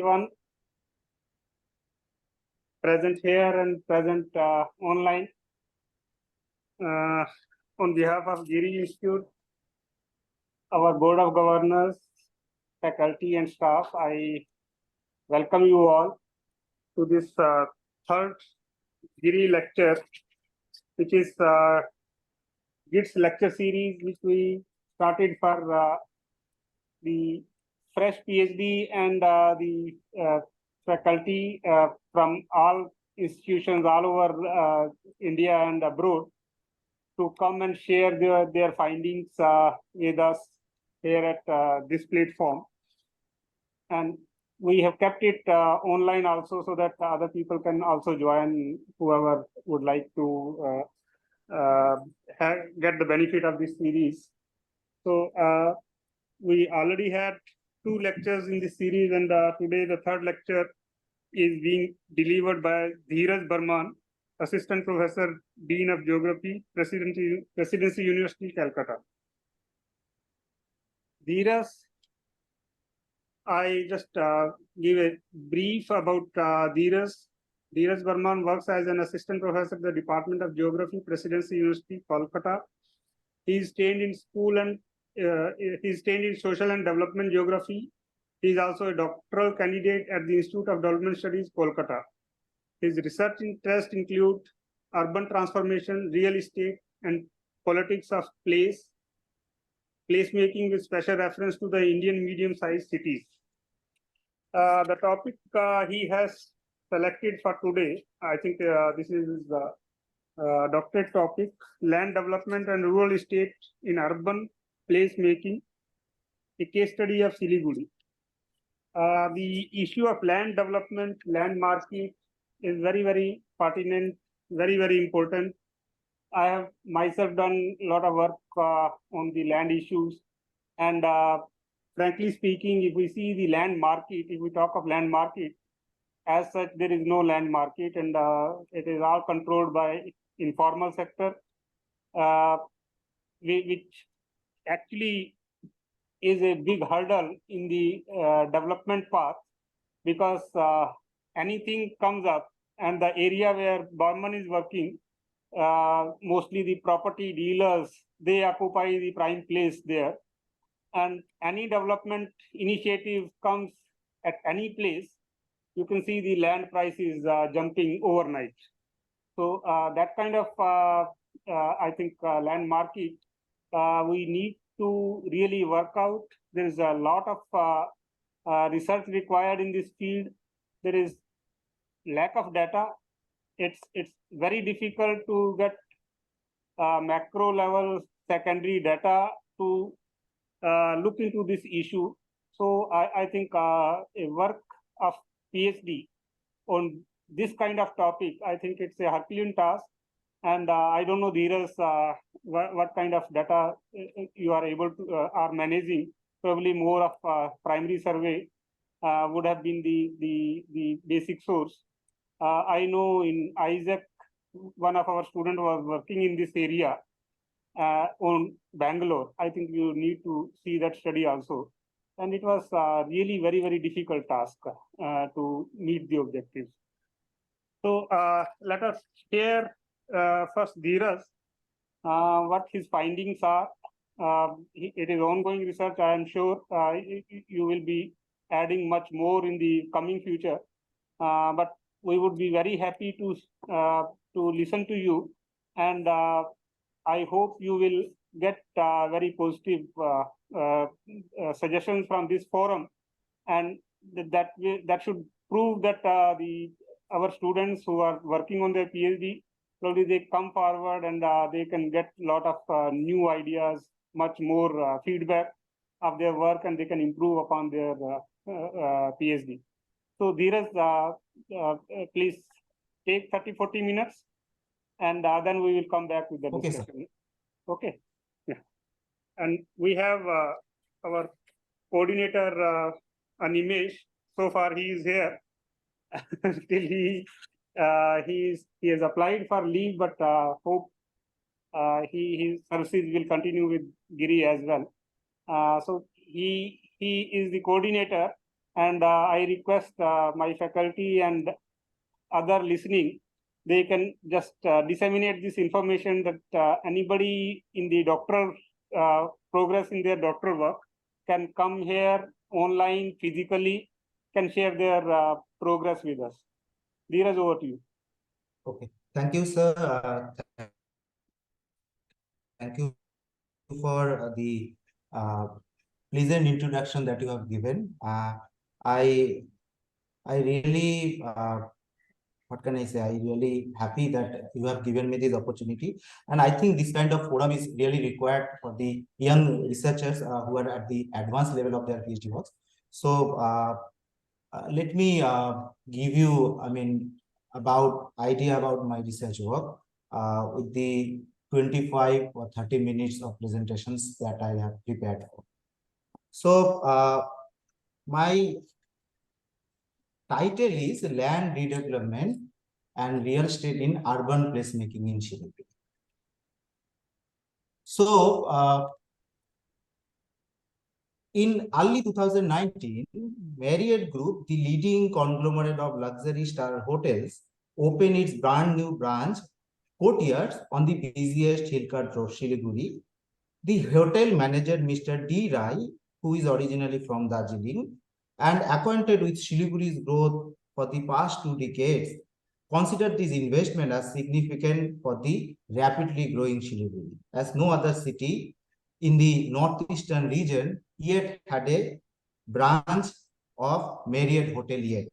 Everyone present here and present online. On behalf of GIDS Institute, our Board of Governors, faculty and staff, I welcome you all to this third GIDS lecture, which is GIDS Lecture Series, which we started for the fresh PhD and the faculty from all institutions all over India and abroad to come and share their findings with us here at this platform. And we have kept it online also so that other people can also join, whoever would like to get the benefit of this series. So we already had 2 lectures in this series, and today the third lecture is being delivered by GIDS Burman, Assistant Professor, Dean of Geography, Presidency University, Calcutta. GIDS, I just give a brief about GIDS. GIDS Burman works as an Assistant Professor at the Department of Geography, Presidency University, Kolkata. He is trained in school and he is trained in social and development geography. He is also a doctoral candidate at the Institute of Development Studies, Kolkata. His research interests include urban transformation, real estate, and politics of placemaking with special reference to the Indian medium-sized cities. The topic he has selected for today, I think this is the doctorate topic, land development and rural estate in urban placemaking, a case study of Siliguri. The issue of land development, land market is very, very pertinent, very, very important. I have myself done a lot of work on the land issues. And frankly speaking, if we see the land market, if we talk of land market, as such, there is no land market, and it is all controlled by informal sector, which actually is a big hurdle in the development path, because anything comes up and the area where Burman is working, mostly the property dealers, they occupy the prime place there. And any development initiative comes at any place, you can see the land price is jumping overnight. So that kind of, I think, land market, we need to really work out. There is a lot of research required in this field. There is lack of data. It's very difficult to get macro level secondary data to look into this issue. So I think a work of PhD on this kind of topic, I think it's a Herculean task. And I don't know, GIDS, what kind of data you are able to are managing. Probably more of primary survey would have been the basic source. I know in Isaac, one of our students was working in this area on Bangalore. I think you need to see that study also. And it was really very, very difficult task to meet the objectives. So let us hear first GIDS, what his findings are. It is ongoing research. I am sure you will be adding much more in the coming future. But we would be very happy to listen to you, and I hope you will get very positive suggestions from this forum, and that should prove that our students who are working on their PhD, probably they come forward and they can get a lot of new ideas, much more feedback of their work, and they can improve upon their PhD. So GIDS, please take 30-40 minutes, and then we will come back with the discussion. Okay. Yeah. And we have our coordinator, Animesh. So far, he is here. Till he has applied for leave, but hope his services will continue with GIDS as well. So he is the coordinator, And I request my faculty and other listening, they can just disseminate this information that anybody in the doctoral progress in their doctoral work can come here online, physically, can share their progress with us. Dheeraj, over to you. Okay, thank you, sir. Thank you for the pleasant introduction that you have given. I really, what can I say? I really happy that you have given me this opportunity, and I think this kind of forum is really required for the young researchers who are at the advanced level of their PhD works. So let me give you, about idea about my research work with the 25 or 30 minutes of presentations that I have prepared for. So my title is Land Redevelopment and Real Estate in Urban Placemaking in Siliguri. So in early 2019, Marriott Group, the leading conglomerate of luxury star hotels, opened its brand new branch, Courtyards, on the busiest Hillcut Road, Siliguri. The hotel manager, Mr. D. Rai, who is originally from Darjeeling and acquainted with Siliguri's growth for the past 2 decades, considered this investment as significant for the rapidly growing Siliguri, as no other city in the northeastern region yet had a branch of Marriott Hotel yet.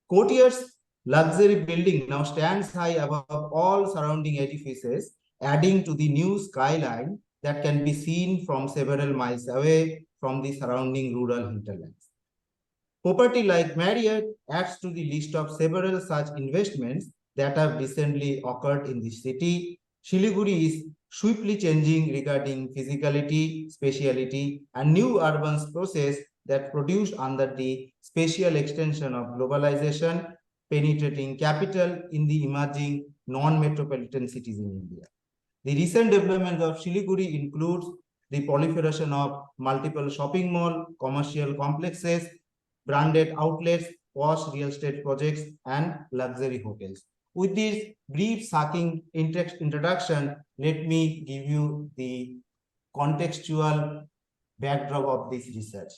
Courtyard's luxury building now stands high above all surrounding edifices, adding to the new skyline that can be seen from several miles away from the surrounding rural hinterlands. Property like Marriott adds to the list of several such investments that have recently occurred in the city. Siliguri is swiftly changing regarding physicality, spatiality, and new urban process that produced under the spatial extension of globalization, penetrating capital in the emerging non-metropolitan cities in India. The recent development of Siliguri includes the proliferation of multiple shopping malls, commercial complexes, branded outlets, posh real estate projects, and luxury hotels. With this brief sucking introduction, let me give you the contextual backdrop of this research.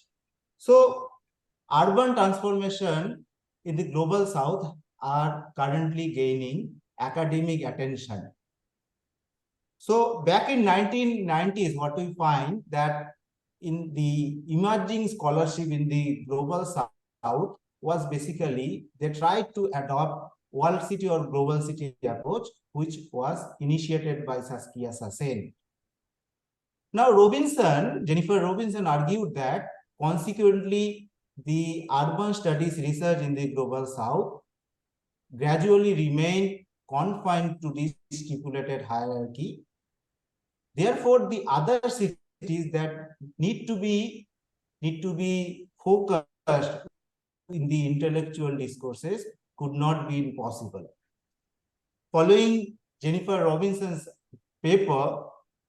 So, urban transformation in the global south are currently gaining academic attention. So back in 1990s, what we find that in the emerging scholarship in the global south was basically they tried to adopt world city or global city approach, which was initiated by Saskia Sassen. Now Jennifer Robinson argued that consequently the urban studies research in the global south gradually remained confined to this stipulated hierarchy. Therefore, the other cities that need to be focused in the intellectual discourses could not be possible. Following Jennifer Robinson's paper,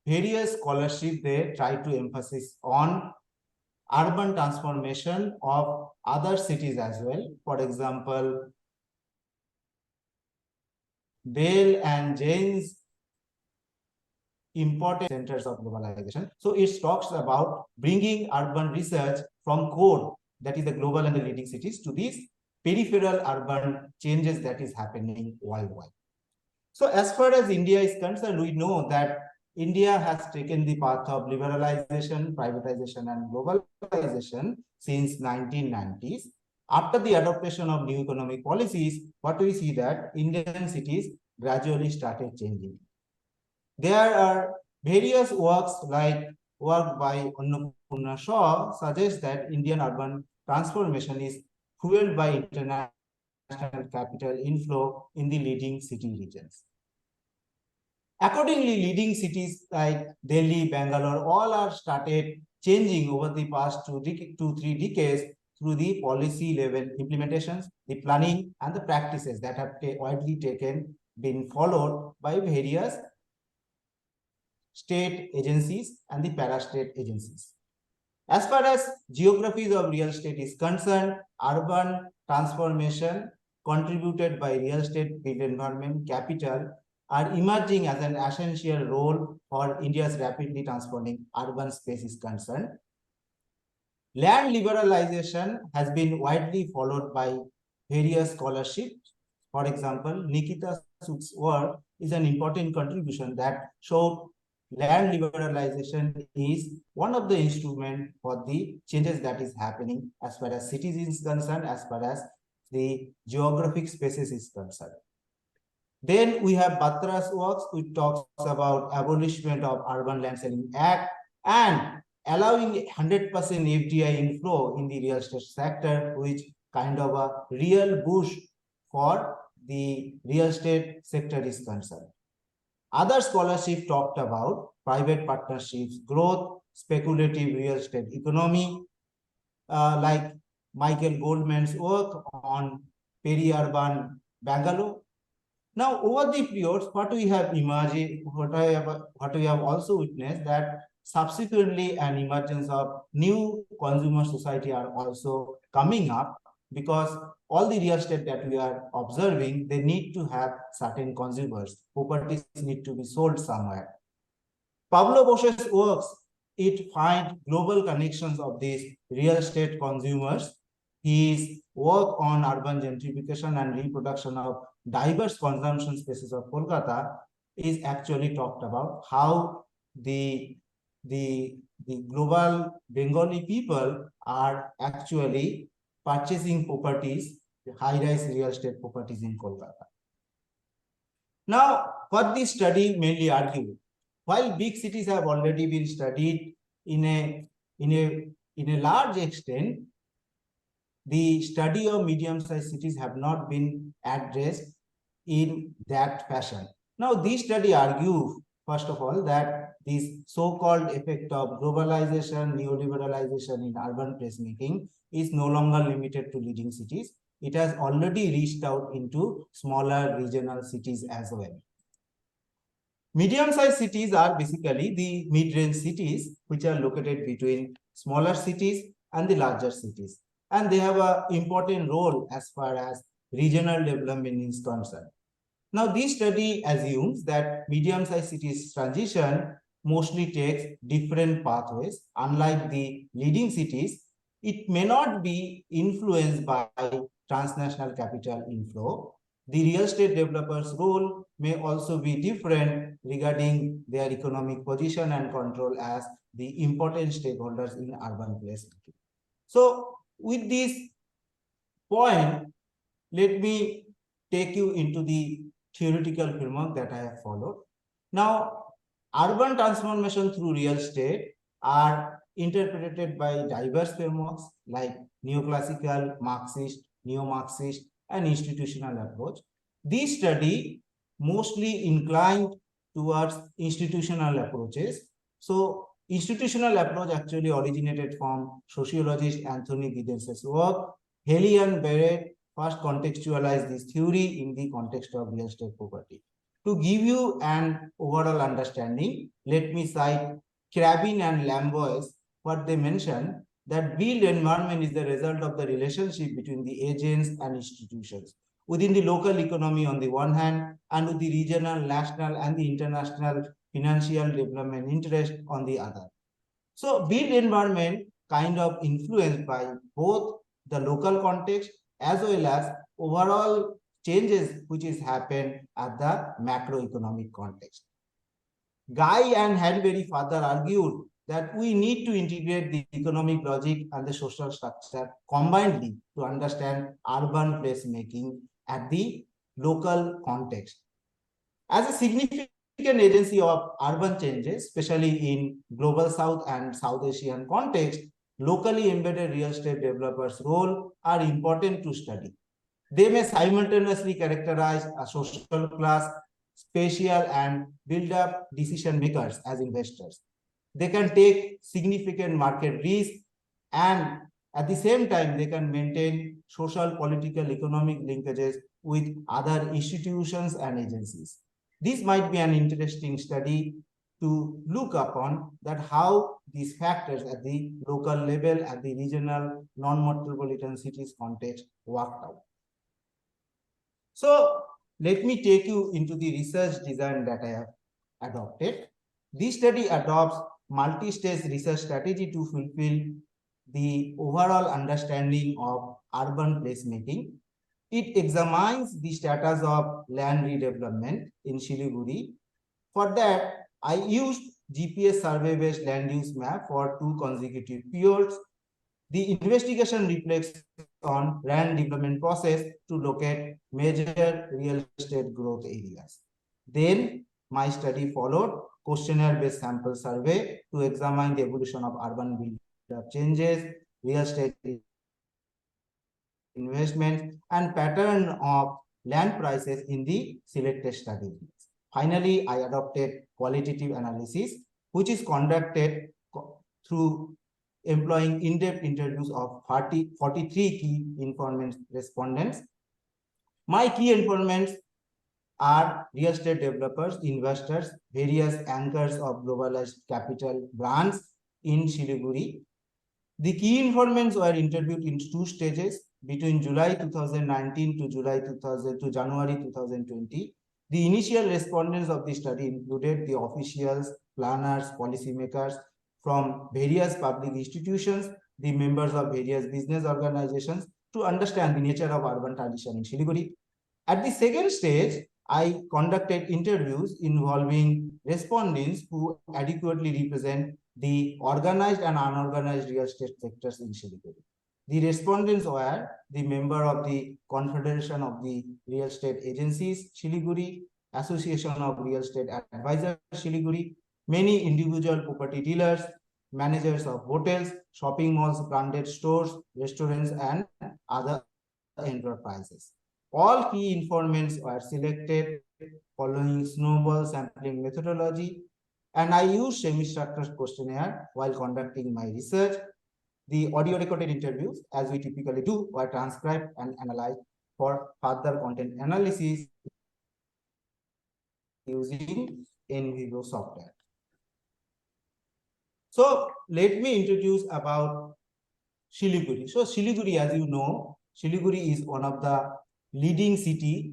various scholarship they try to emphasize on urban transformation of other cities as well. For example, Dale and Jane's important centers of globalization. So it talks about bringing urban research from core, that is the global and the leading cities, to these peripheral urban changes that is happening worldwide. So as far as India is concerned, we know that India has taken the path of liberalization, privatization, and globalization since 1990s. After the adoption of new economic policies, what we see that Indian cities gradually started changing. There are various works like work by Annapurna Shaw suggests that Indian urban transformation is fueled by international capital inflow in the leading city regions. Accordingly, leading cities like Delhi, Bangalore, all are started changing over the past 2-3 decades through the policy level implementations, the planning, and the practices that have widely been followed by various state agencies and the para-state agencies. As far as geographies of real estate is concerned, urban transformation contributed by real estate, built environment, capital are emerging as an essential role for India's rapidly transforming urban space is concerned. Land liberalization has been widely followed by various scholarships. For example, Nikita Suk's work is an important contribution that showed land liberalization is one of the instruments for the changes that is happening as far as cities is concerned, as far as the geographic spaces is concerned. Then we have Batra's works, which talks about abolishment of Urban Land Selling Act and allowing 100% FDI inflow in the real estate sector, which kind of a real boost for the real estate sector is concerned. Other scholarship talked about private partnerships, growth, speculative real estate economy, like Michael Goldman's work on peri-urban Bangalore. Now, over the periods, what we have emerged, what we have also witnessed that subsequently an emergence of new consumer society are also coming up, because all the real estate that we are observing, they need to have certain consumers. Properties need to be sold somewhere. Pablo Bosch's works, it finds global connections of these real estate consumers. His work on urban gentrification and reproduction of diverse consumption spaces of Kolkata is actually talked about how the global Bengali people are actually purchasing properties, high-rise real estate properties in Kolkata. Now, what this study mainly argued, while big cities have already been studied in a large extent, the study of medium-sized cities have not been addressed in that fashion. Now, this study argues, first of all, that this so-called effect of globalization, neoliberalization in urban placemaking is no longer limited to leading cities. It has already reached out into smaller regional cities as well. Medium-sized cities are basically the mid-range cities, which are located between smaller cities and the larger cities. And they have an important role as far as regional development is concerned. Now, this study assumes that medium-sized cities transition mostly takes different pathways. Unlike the leading cities, it may not be influenced by transnational capital inflow. The real estate developers' role may also be different regarding their economic position and control as the important stakeholders in urban placemaking. So, with this point, let me take you into the theoretical framework that I have followed. Now, urban transformation through real estate are interpreted by diverse frameworks like neoclassical, Marxist, neo-Marxist, and institutional approach. This study mostly inclined towards institutional approaches. So, institutional approach actually originated from sociologist Anthony Giddens's work. Haley and Barrett first contextualize this theory in the context of real estate property. To give you an overall understanding, let me cite Krabin and Lambois, what they mention, that built environment is the result of the relationship between the agents and institutions within the local economy on the one hand, and with the regional, national, and the international financial development interest on the other. So built environment kind of influenced by both the local context as well as overall changes which is happened at the macroeconomic context. Guy and Hadbury further argued that we need to integrate the economic logic and the social structure combinedly to understand urban placemaking at the local context. As a significant agency of urban changes, especially in global South and South Asian context, locally embedded real estate developers' role are important to study. They may simultaneously characterize a social class, spatial, and build up decision makers as investors. They can take significant market risk, and at the same time, they can maintain social, political, economic linkages with other institutions and agencies. This might be an interesting study to look upon that how these factors at the local level, at the regional, non-metropolitan cities context worked out. So let me take you into the research design that I have adopted. This study adopts multi-stage research strategy to fulfill the overall understanding of urban placemaking. It examines the status of land redevelopment in Siliguri. For that, I used GPS survey-based land use map for 2 consecutive periods. The investigation reflects on land development process to locate major real estate growth areas. Then my study followed questionnaire-based sample survey to examine the evolution of urban build-up changes, real estate investments, and pattern of land prices in the selected study. Finally, I adopted qualitative analysis, which is conducted through employing in-depth interviews of 43 key informant respondents. My key informants are real estate developers, investors, various anchors of globalized capital brands in Siliguri. The key informants were interviewed in 2 stages between July 2019 to January 2020. The initial respondents of the study included the officials, planners, policymakers from various public institutions, the members of various business organizations to understand the nature of urban transition in Siliguri. At the second stage, I conducted interviews involving respondents who adequately represent the organized and unorganized real estate sectors in Siliguri. The respondents were the member of the Confederation of the Real Estate Agencies, Siliguri, Association of Real Estate Advisors, Siliguri, many individual property dealers, managers of hotels, shopping malls, branded stores, restaurants, and other enterprises. All key informants were selected following snowball sampling methodology, and I used semi-structured questionnaire while conducting my research. The audio recorded interviews, as we typically do, were transcribed and analyzed for further content analysis using in vivo software. So let me introduce about Siliguri. So Siliguri, as you know, Siliguri is one of the leading city.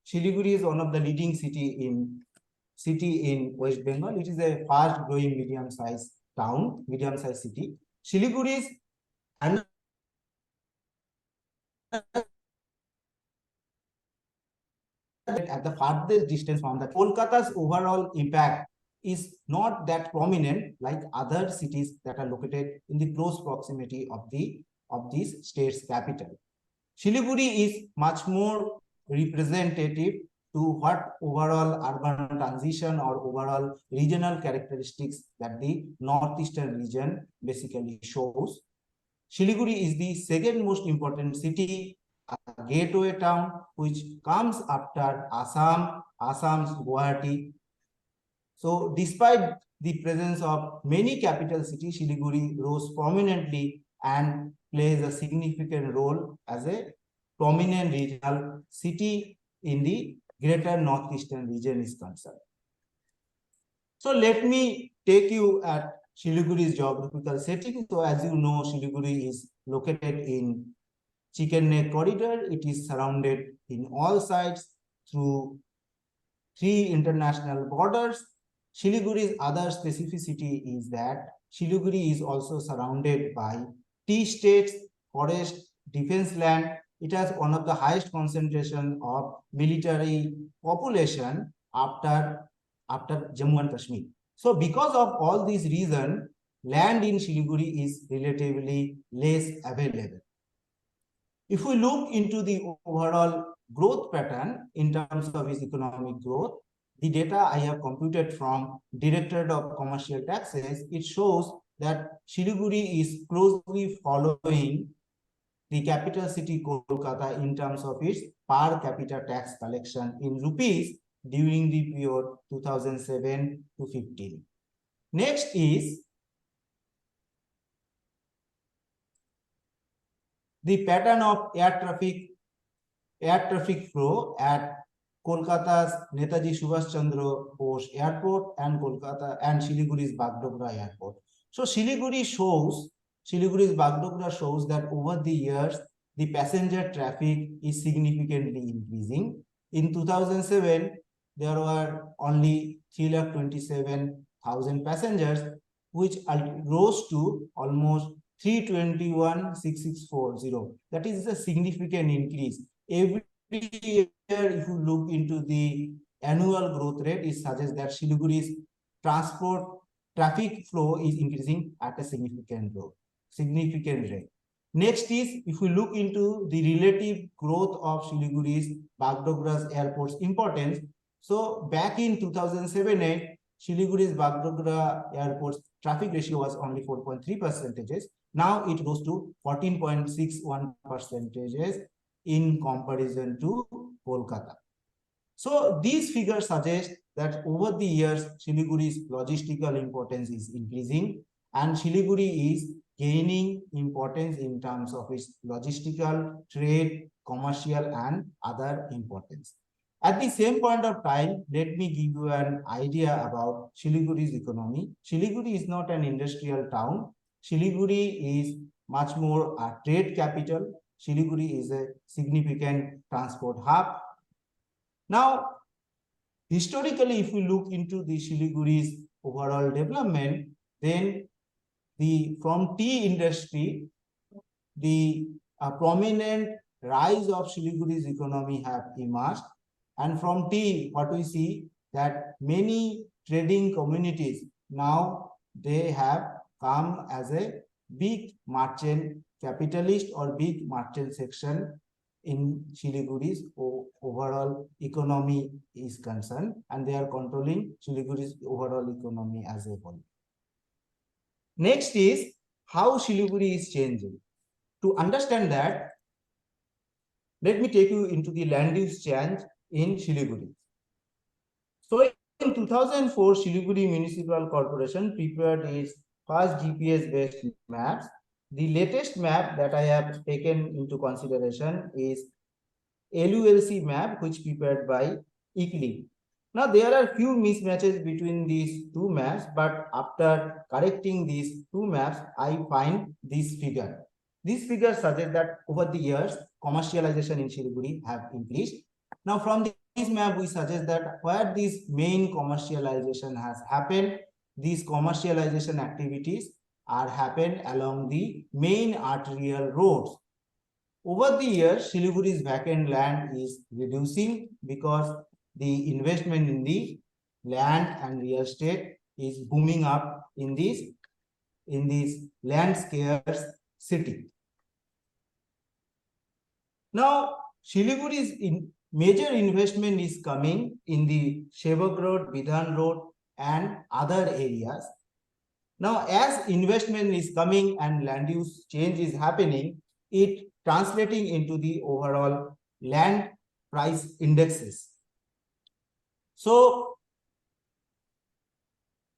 Siliguri is one of the leading city in West Bengal. It is a fast growing medium-sized town, medium-sized city. Siliguri is at the farthest distance from the Kolkata's overall impact is not that prominent like other cities that are located in the close proximity of this state's capital. Siliguri is much more representative to what overall urban transition or overall regional characteristics that the northeastern region basically shows. Siliguri is the second most important city, a gateway town which comes after Assam's Guwahati. So despite the presence of many capital cities, Siliguri rose prominently and plays a significant role as a prominent regional city in the greater northeastern region is concerned. So let me take you at Siliguri's geographical setting. So as you know, Siliguri is located in Chicken Neck Corridor. It is surrounded in all sides through 3 international borders. Siliguri's other specificity is that Siliguri is also surrounded by tea estates, forest, defense land. It has one of the highest concentration of military population after Jammu and Kashmir. So because of all these reasons, land in Siliguri is relatively less available. If we look into the overall growth pattern in terms of its economic growth, the data I have computed from Directorate of Commercial Taxes, it shows that Siliguri is closely following the capital city Kolkata in terms of its per capita tax collection in rupees during the period 2007 to 15. Next is the pattern of air traffic flow at Kolkata's Netaji Subhash Chandra Bose Airport and Kolkata and Siliguri's Bagdogra Airport. So Siliguri's Bagdogra shows that over the years, the passenger traffic is significantly increasing. In 2007, there were only 327,000 passengers, which rose to almost 321,640. That is a significant increase. Every year, if you look into the annual growth rate, it suggests that Siliguri's transport traffic flow is increasing at a significant rate. Next is, if we look into the relative growth of Siliguri's Bagdogra's airport's importance. So back in 2007-8, Siliguri's Bagdogra airport's traffic ratio was only 4.3%. Now it rose to 14.61% in comparison to Kolkata. So these figures suggest that over the years, Siliguri's logistical importance is increasing, and Siliguri is gaining importance in terms of its logistical, trade, commercial, and other importance. At the same point of time, let me give you an idea about Siliguri's economy. Siliguri is not an industrial town. Siliguri is much more a trade capital. Siliguri is a significant transport hub. Now, historically, if we look into the Siliguri's overall development, then from tea industry, the prominent rise of Siliguri's economy have emerged. And from tea, what we see that many trading communities now they have come as a big merchant capitalist or big merchant section in Siliguri's overall economy is concerned, and they are controlling Siliguri's overall economy as a whole. Next is how Siliguri is changing. To understand that, let me take you into the land use change in Siliguri. So in 2004, Siliguri Municipal Corporation prepared its first GPS-based maps. The latest map that I have taken into consideration is LULC map, which prepared by ICLI. Now, there are few mismatches between these two maps, but after correcting these two maps, I find this figure. This figure suggests that over the years, commercialization in Siliguri have increased. Now, from this map, we suggest that where this main commercialization has happened, these commercialization activities are happened along the main arterial roads. Over the years, Siliguri's vacant land is reducing because the investment in the land and real estate is booming up in this land scarce city. Now, Siliguri's major investment is coming in the Sevak Road, Bidhan Road, and other areas. Now, as investment is coming and land use change is happening, it translating into the overall land price indexes. So,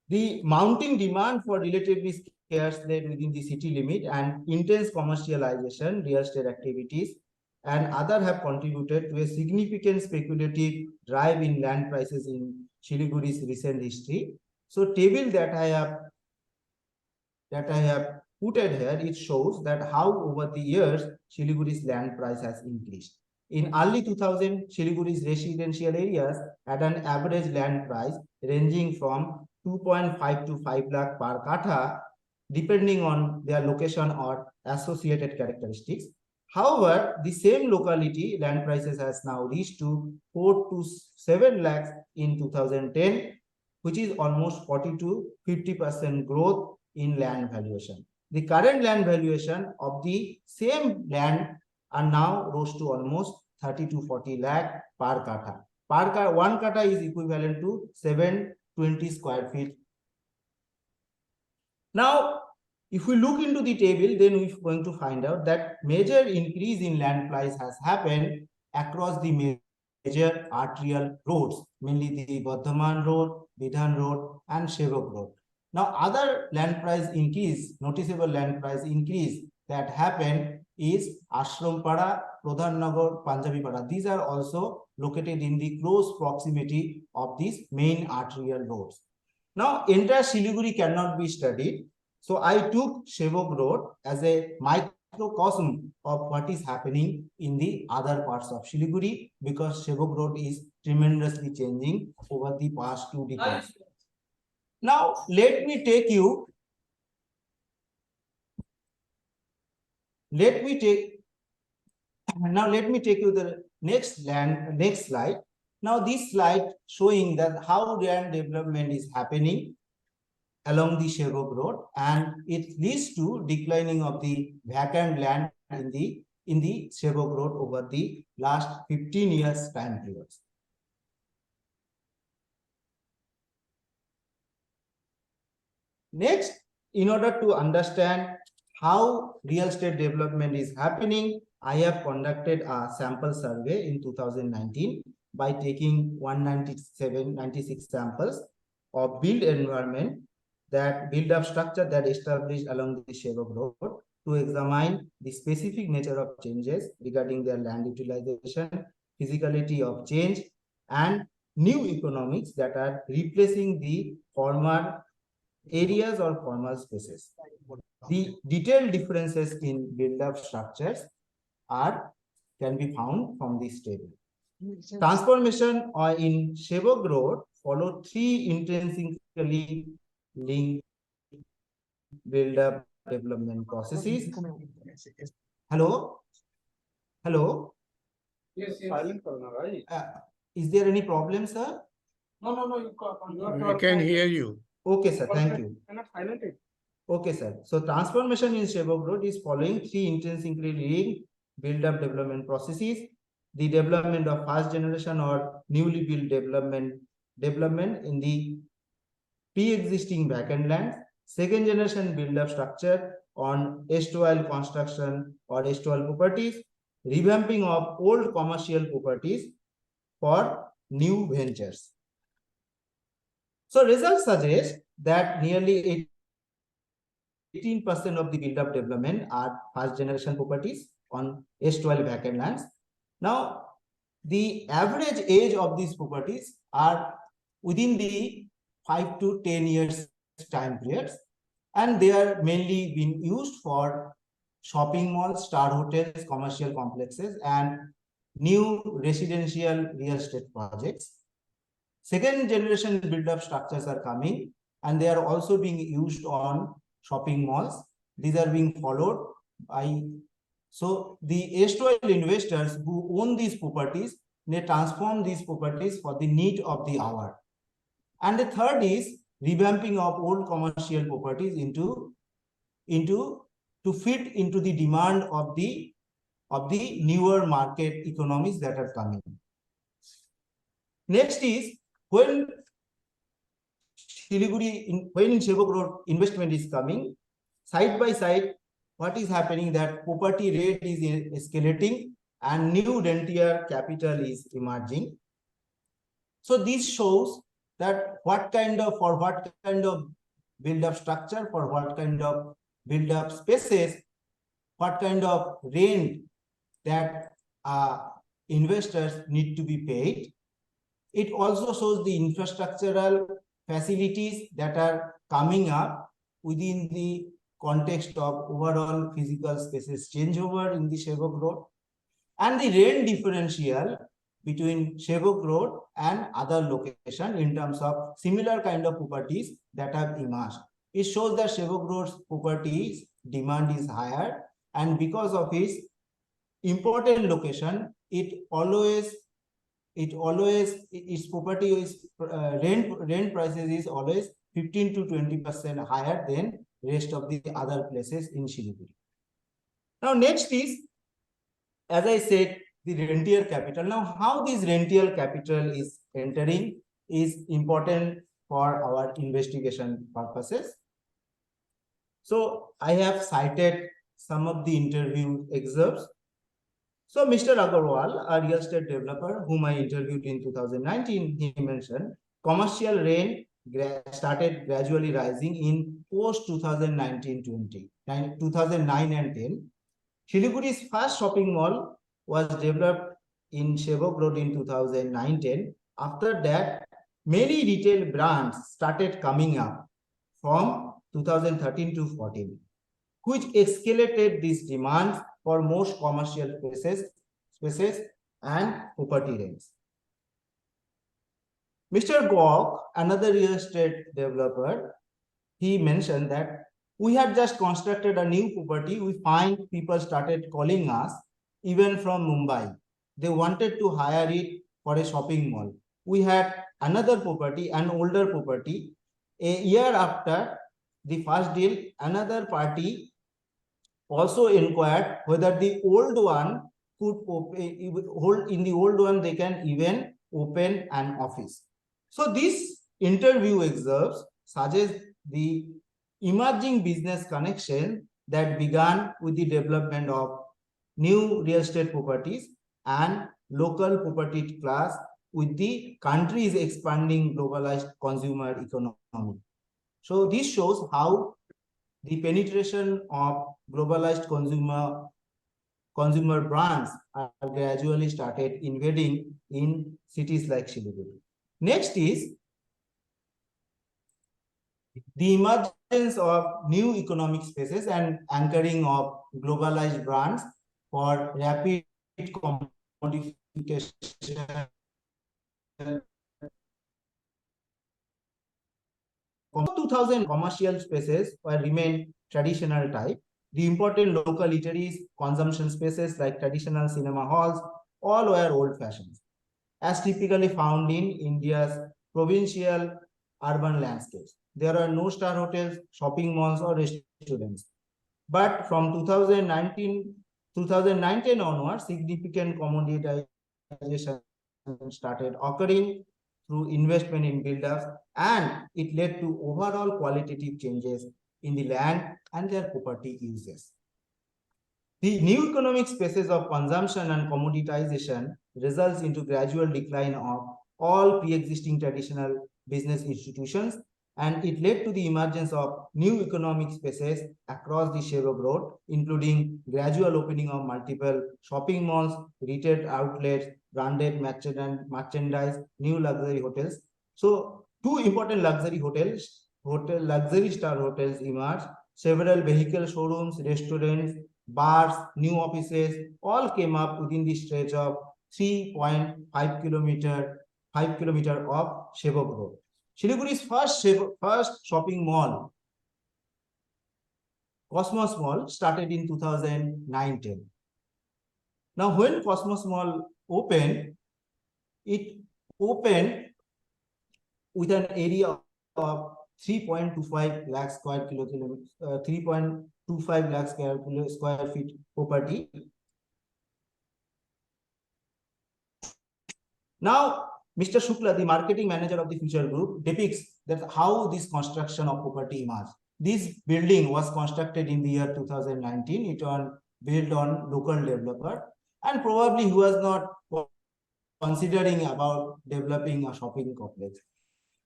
the mounting demand for relatively scarce land within the city limit and intense commercialization, real estate activities, and other have contributed to a significant speculative drive in land prices in Siliguri's recent history. So, table that I have put it here, it shows that how over the years Siliguri's land price has increased. In early 2000, Siliguri's residential areas had an average land price ranging from 2.5 to 5 lakh per katha, depending on their location or associated characteristics. However, the same locality land prices has now reached to 4 to 7 lakhs in 2010, which is almost 40 to 50% growth in land valuation. The current land valuation of the same land are now rose to almost 30 to 40 lakh per katha. One katha is equivalent to 720 square feet. Now, if we look into the table, then we're going to find out that major increase in land price has happened across the major arterial roads, mainly the Bardhaman Road, Bidhan Road, and Sevak Road. Now, other land price increase, noticeable land price increase that happened is Ashrampada, Pradhannagar, Panjabipada. These are also located in the close proximity of these main arterial roads. Now, entire Siliguri cannot be studied. So I took Shevok Road as a microcosm of what is happening in the other parts of Siliguri, because Shevok Road is tremendously changing over the past 2 decades. Now, let me take you the next slide. Now, this slide showing that how land development is happening along the Shevok Road, and it leads to declining of the vacant land in the Shevok Road over the last 15 years time periods. Next, in order to understand how real estate development is happening, I have conducted a sample survey in 2019 by taking 96 samples of built environment, that build-up structure that established along the Shevok Road, to examine the specific nature of changes regarding their land utilization, physicality of change, and new economics that are replacing the former areas or formal spaces. The detailed differences in build-up structures can be found from this table. Transformation in Shevok Road followed 3 intrinsically linked build-up development processes. Hello? Hello? Yes, silent right? Is there any problem, sir? No, We can hear you. Okay, sir. Thank you. Cannot silent it. Okay, sir. So transformation in Shevok Road is following 3 intrinsically linked build-up development processes: the development of first generation or newly built development in the pre-existing vacant lands, second generation build-up structure on erstwhile construction or erstwhile properties, revamping of old commercial properties for new ventures. So results suggest that nearly 18% of the build-up development are first generation properties on erstwhile vacant lands. Now, the average age of these properties are within the 5 to 10 years time periods, and they are mainly being used for shopping malls, star hotels, commercial complexes, and new residential real estate projects. Second generation build-up structures are coming, and they are also being used on shopping malls. These are being followed by, so the erstwhile investors who own these properties, they transform these properties for the need of the hour. And the third is revamping of old commercial properties to fit into the demand of the newer market economies that are coming. Next is when in Shevok Road investment is coming, side by side, what is happening, that property rate is escalating and new rentier capital is emerging. So this shows that what kind of build-up structure, for what kind of build-up spaces, what kind of rent that investors need to be paid. It also shows the infrastructural facilities that are coming up within the context of overall physical spaces changeover in the Shevok Road, and the rent differential between Shevok Road and other locations in terms of similar kind of properties that have emerged. It shows that Shevok Road's properties demand is higher, and because of its important location, its property is rent prices is always 15 to 20% higher than rest of the other places in Siliguri. Now next is, as I said, the rentier capital. Now how this rentier capital is entering is important for our investigation purposes. So I have cited some of the interview excerpts. So Mr. Agarwal, a real estate developer whom I interviewed in 2019, he mentioned commercial rent started gradually rising in post 2019-20, 2009 and 10. Siliguri's first shopping mall was developed in Shevok Road in 2009-10. After that, many retail brands started coming up from 2013 to 14, which escalated these demands for most commercial spaces and property rents. Mr. Gok, another real estate developer, he mentioned that we had just constructed a new property. We find people started calling us even from Mumbai. They wanted to hire it for a shopping mall. We had another property, an older property. A year after the first deal, another party also inquired whether the old one could open, in the old one they can even open an office. So this interview excerpts suggest the emerging business connection that began with the development of new real estate properties and local property class with the country's expanding globalized consumer economy. So this shows how the penetration of globalized consumer brands are gradually started invading in cities like Siliguri. Next is the emergence of new economic spaces and anchoring of globalized brands for rapid commodification. 2000 commercial spaces were remain traditional type. The important local eateries, consumption spaces like traditional cinema halls, all were old-fashioned, as typically found in India's provincial urban landscapes. There are no star hotels, shopping malls, or restaurants. But from 2019 onwards, significant commoditization started occurring through investment in build-ups, and it led to overall qualitative changes in the land and their property uses. The new economic spaces of consumption and commoditization results into gradual decline of all pre-existing traditional business institutions, and it led to the emergence of new economic spaces across the Shevok Road, including gradual opening of multiple shopping malls, retail outlets, branded merchandise, new luxury hotels. So two important luxury star hotels emerged. Several vehicle showrooms, restaurants, bars, new offices all came up within the stretch of 3.5 kilometer of Shevok Road. Siliguri's first shopping mall, Cosmos Mall, started in 2009-10. Now, when Cosmos Mall opened, it opened with an area of 3.25 lakh square feet property. Now, Mr. Shukla, the marketing manager of the Future Group, depicts that how this construction of property emerged. This building was constructed in the year 2019. It was built on local developer, and probably he was not considering about developing a shopping complex.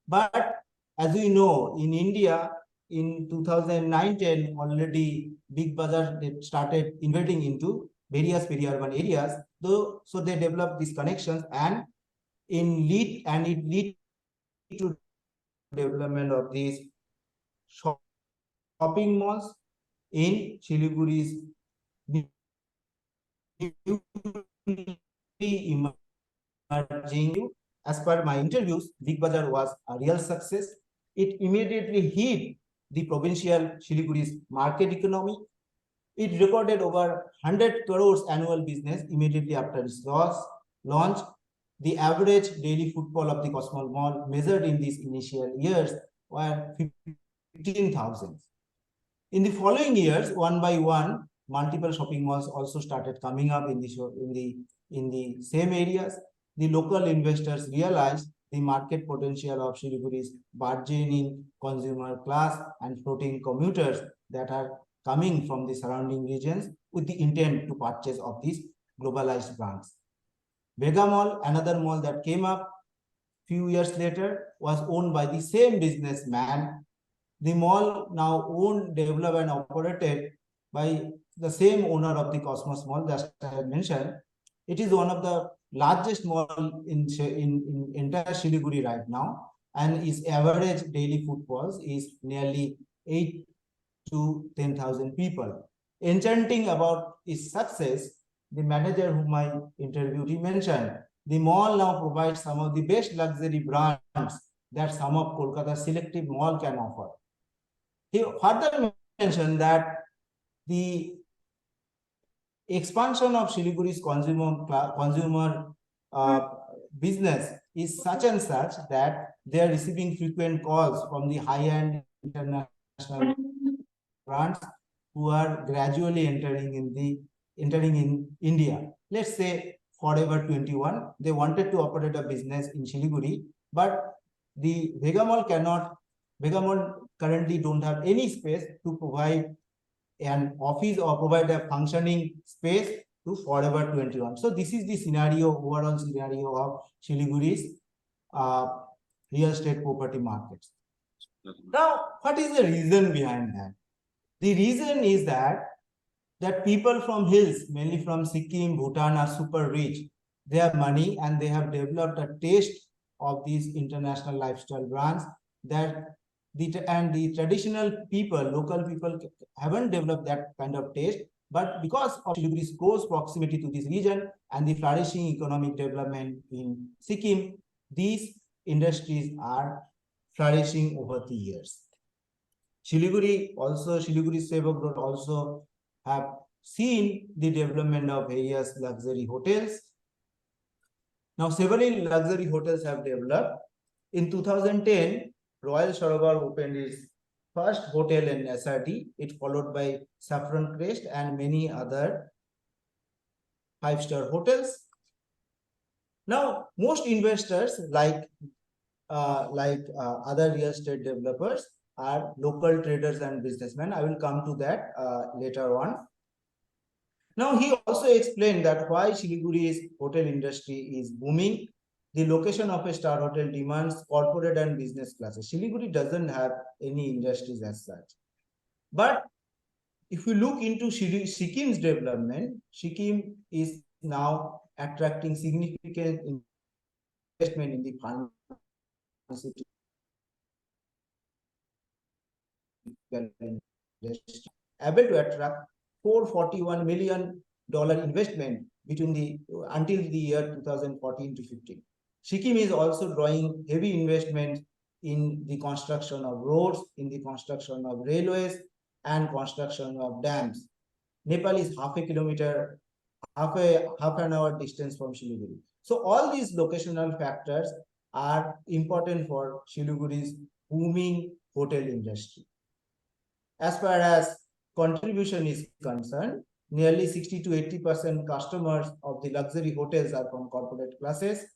But as we know, in India, in 2009-10, already big bazaars started invading into various peri-urban areas. So they developed these connections, and it lead to development of these shopping malls in Siliguri's emerging. As per my interviews, Big Bazaar was a real success. It immediately hit the provincial Siliguri's market economy. It recorded over 100 crores annual business immediately after its launch. The average daily footfall of the Cosmos Mall measured in these initial years were 15,000. In the following years, one by one, multiple shopping malls also started coming up in the same areas. The local investors realized the market potential of Siliguri's burgeoning consumer class and floating commuters that are coming from the surrounding regions with the intent to purchase of these globalized brands. Vega Mall, another mall that came up few years later, was owned by the same businessman. The mall now owned, developed, and operated by the same owner of the Cosmos Mall, just I mentioned. It is one of the largest mall in entire Siliguri right now, and its average daily footfalls is nearly 8 to 10,000 people. Enchanting about its success, the manager whom I interviewed, he mentioned the mall now provides some of the best luxury brands that some of Kolkata's selective mall can offer. He further mentioned that the expansion of Siliguri's consumer business is such and such that they are receiving frequent calls from the high-end international brands who are gradually entering in India. Let's say Forever 21, they wanted to operate a business in Siliguri, but the Vega Mall currently don't have any space to provide an office or provide a functioning space to Forever 21. So this is the scenario, overall scenario of Siliguri's real estate property markets. Now, what is the reason behind that? The reason is that people from hills, mainly from Sikkim, Bhutan, are super rich. They have money and they have developed a taste of these international lifestyle brands that the traditional people, local people haven't developed that kind of taste. But because of Siliguri's close proximity to this region and the flourishing economic development in Sikkim, these industries are flourishing over the years. Siliguri Sevok Road also have seen the development of various luxury hotels. Now, several luxury hotels have developed. In 2010, Royal Sarovar opened its first hotel in SRT. It followed by Saffron Crest and many other five-star hotels. Now, most investors like other real estate developers are local traders and businessmen. I will come to that later on. Now, he also explained that why Siliguri's hotel industry is booming. The location of a star hotel demands corporate and business classes. Siliguri doesn't have any industries as such. But if we look into Sikkim's development, Sikkim is now attracting significant investment in the pharmaceutical industry, able to attract $441 million investment until the year 2014 to 15. Sikkim is also drawing heavy investment in the construction of roads, in the construction of railways, and construction of dams. Nepal is half an hour distance from Siliguri. So all these locational factors are important for Siliguri's booming hotel industry. As far as contribution is concerned, nearly 60 to 80% customers of the luxury hotels are from corporate classes.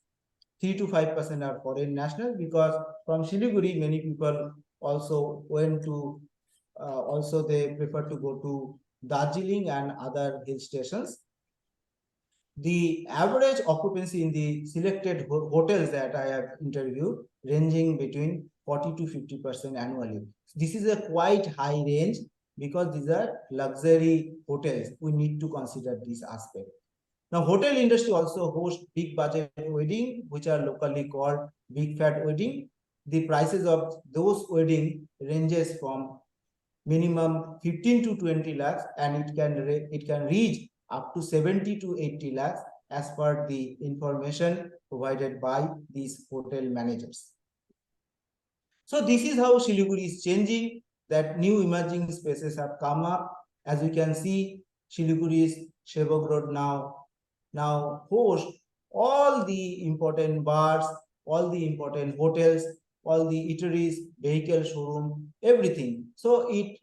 3 to 5% are foreign nationals, because from Siliguri, many people also they prefer to go to Darjeeling and other hill stations. The average occupancy in the selected hotels that I have interviewed ranging between 40 to 50% annually. This is a quite high range because these are luxury hotels. We need to consider this aspect. Now, hotel industry also hosts big budget wedding, which are locally called big fat wedding. The prices of those wedding ranges from minimum 15 to 20 lakhs, and it can reach up to 70 to 80 lakhs as per the information provided by these hotel managers. So this is how Siliguri is changing, that new emerging spaces have come up. As you can see, Siliguri's Sevok Road now host all the important bars, all the important hotels, all the eateries, vehicle showroom, everything. So it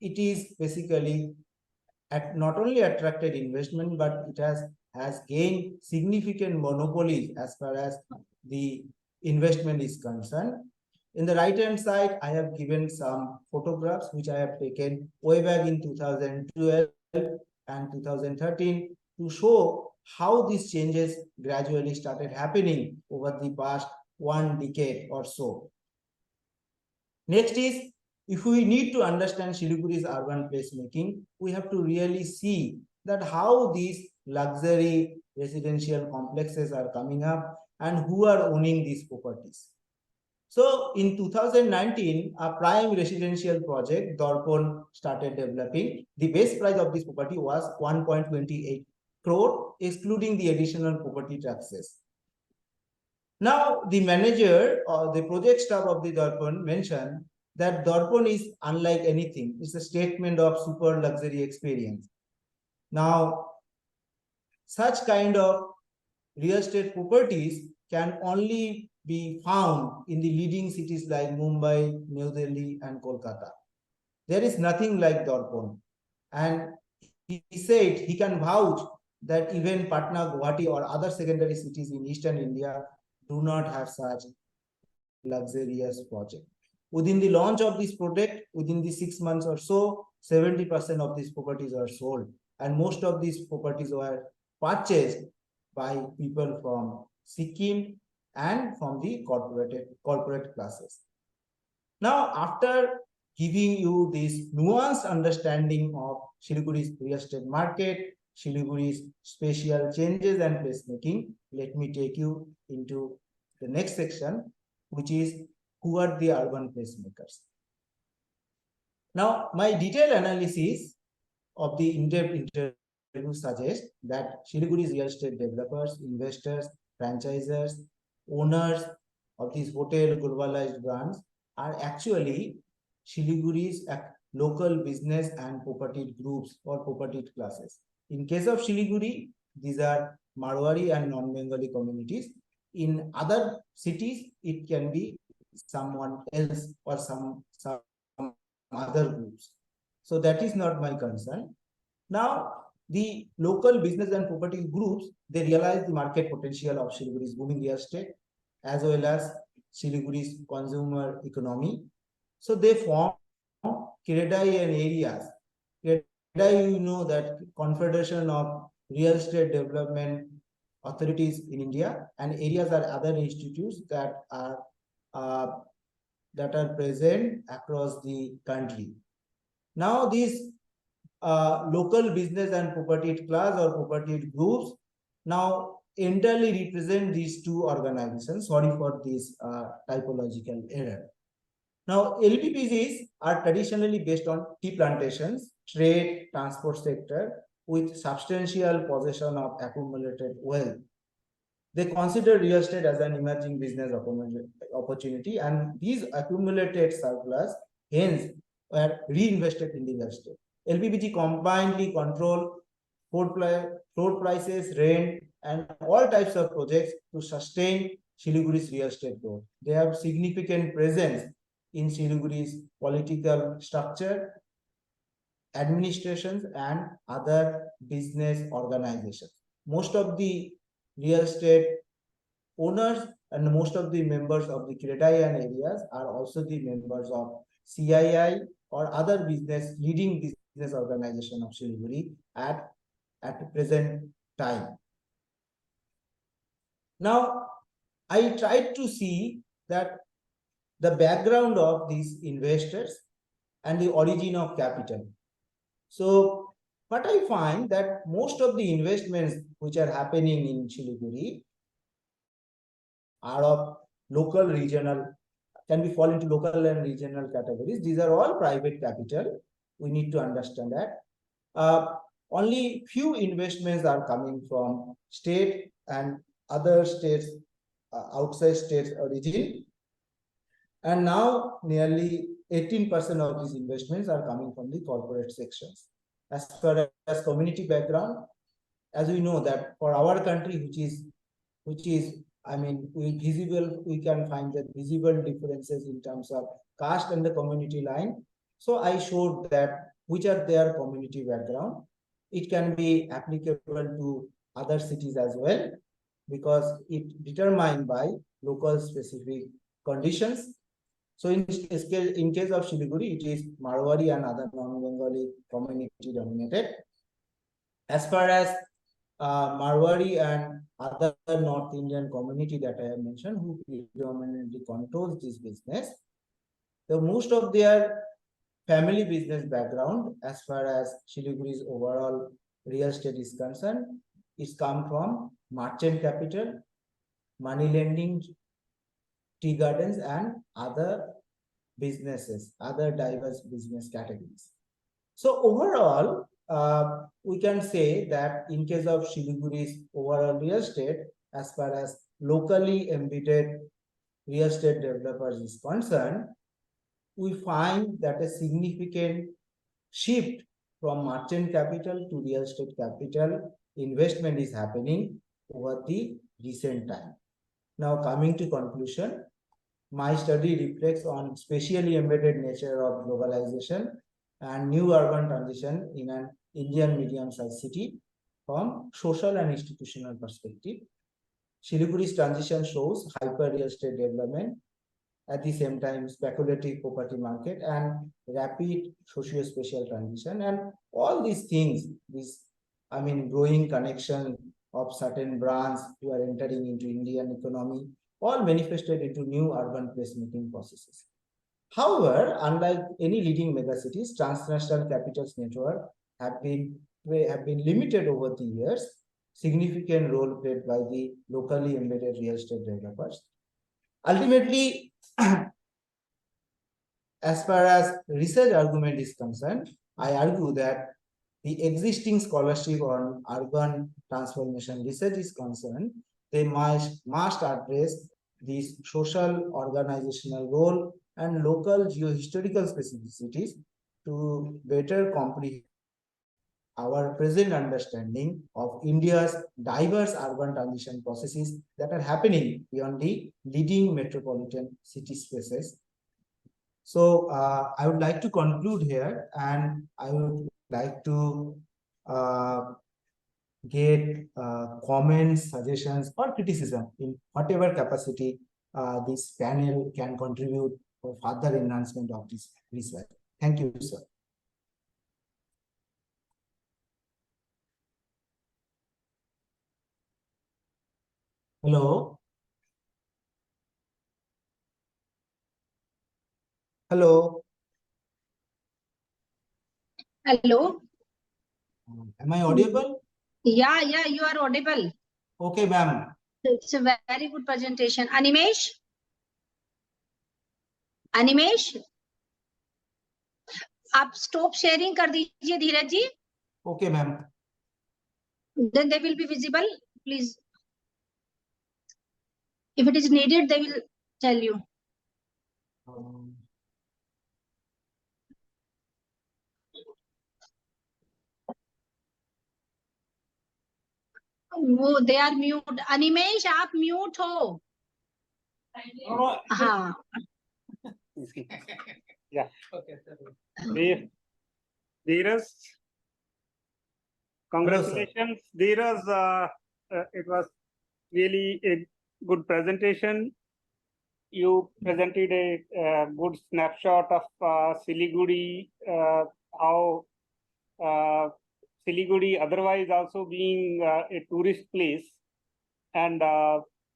is basically not only attracted investment, but it has gained significant monopolies as far as the investment is concerned. In the right hand side, I have given some photographs which I have taken way back in 2012 and 2013 to show how these changes gradually started happening over the past 1 decade or so. Next is if we need to understand Siliguri's urban placemaking, we have to really see that how these luxury residential complexes are coming up and who are owning these properties. So in 2019, a prime residential project, Dorpon, started developing. The base price of this property was 1.28 crore, excluding the additional property taxes. Now, the manager or the project staff of the Dorpon mentioned that Dorpon is unlike anything. It's a statement of super luxury experience. Now, such kind of real estate properties can only be found in the leading cities like Mumbai, New Delhi, and Kolkata. There is nothing like Dorpon. And he said he can vouch that even Patna, Guwahati, or other secondary cities in eastern India do not have such luxurious project. Within the launch of this project, within the 6 months or so, 70% of these properties are sold. And most of these properties were purchased by people from Sikkim and from the corporate classes. Now, after giving you this nuanced understanding of Siliguri's real estate market, Siliguri's spatial changes and placemaking, let me take you into the next section, which is who are the urban placemakers. Now, my detailed analysis of the in-depth interview suggests that Siliguri's real estate developers, investors, franchisers, owners of these hotel globalized brands are actually Siliguri's local business and property groups or property classes. In case of Siliguri, these are Marwari and non-Bengali communities. In other cities, it can be someone else or some other groups. So that is not my concern. Now, the local business and property groups, they realize the market potential of Siliguri's booming real estate as well as Siliguri's consumer economy. So they form Kiredai and areas. Kiredai, you know, that Confederation of Real Estate Development Authorities in India, and areas are other institutes that are present across the country. Now, these local business and property class or property groups now entirely represent these two organizations. Sorry for this typological error. Now, LPPGs are traditionally based on tea plantations, trade, transport sector with substantial possession of accumulated wealth. They consider real estate as an emerging business opportunity, and these accumulated surplus hence were reinvested in the real estate. LPPG combinedly control floor prices, rent, and all types of projects to sustain Siliguri's real estate growth. They have significant presence in Siliguri's political structure, administrations, and other business organizations. Most of the real estate owners and most of the members of the Kiredaian areas are also the members of CII or other leading business organization of Siliguri at the present time. Now, I tried to see that the background of these investors and the origin of capital. So, what I find that most of the investments which are happening in Siliguri are of local, regional, can be fall into local and regional categories. These are all private capital. We need to understand that. Only few investments are coming from state and other states, outside states origin. And now nearly 18% of these investments are coming from the corporate sections. As far as community background, as we know that for our country, which is I mean, we can find that visible differences in terms of caste and the community line. So I showed that which are their community background. It can be applicable to other cities as well, because it determined by local specific conditions. So in case of Siliguri, it is Marwari and other non-Bengali community dominated. As far as Marwari and other North Indian community that I have mentioned, who predominantly controls this business, the most of their family business background as far as Siliguri's overall real estate is concerned. It's come from merchant capital, money lending, tea gardens, and other businesses, other diverse business categories. So overall, we can say that in case of Siliguri's overall real estate, as far as locally embedded real estate developers is concerned, we find that a significant shift from merchant capital to real estate capital investment is happening over the recent time. Now coming to conclusion, my study reflects on spatially embedded nature of globalization and new urban transition in an Indian medium-sized city from social and institutional perspective. Siliguri's transition shows hyper real estate development, at the same time speculative property market and rapid socio-spatial transition, and all these things, growing connection of certain brands who are entering into Indian economy, all manifested into new urban placemaking processes. However, unlike any leading megacities, transnational capitals network have been limited over the years. Significant role played by the locally embedded real estate developers. Ultimately, as far as research argument is concerned, I argue that the existing scholarship on urban transformation research is concerned, they must address this social organizational role and local geohistorical specificities to better comprehend our present understanding of India's diverse urban transition processes that are happening beyond the leading metropolitan city spaces. So I would like to conclude here, and I would like to get comments, suggestions, or criticism in whatever capacity this panel can contribute for further enhancement of this research. Thank you, sir. Hello. Hello. Hello. Am I audible? Yeah, you are audible. Okay, ma'am. It's a very good presentation. Animesh, आप stop sharing कर दीजिए धीरज जी. Okay, ma'am. Then they will be visible. Please. If it is needed, they will tell you. वो they are mute. Animesh, आप mute हो. हाँ. Yeah. Okay. Dheeraj, congratulations. Dheeraj, it was really a good presentation. You presented a good snapshot of Siliguri, how Siliguri otherwise also being a tourist place, and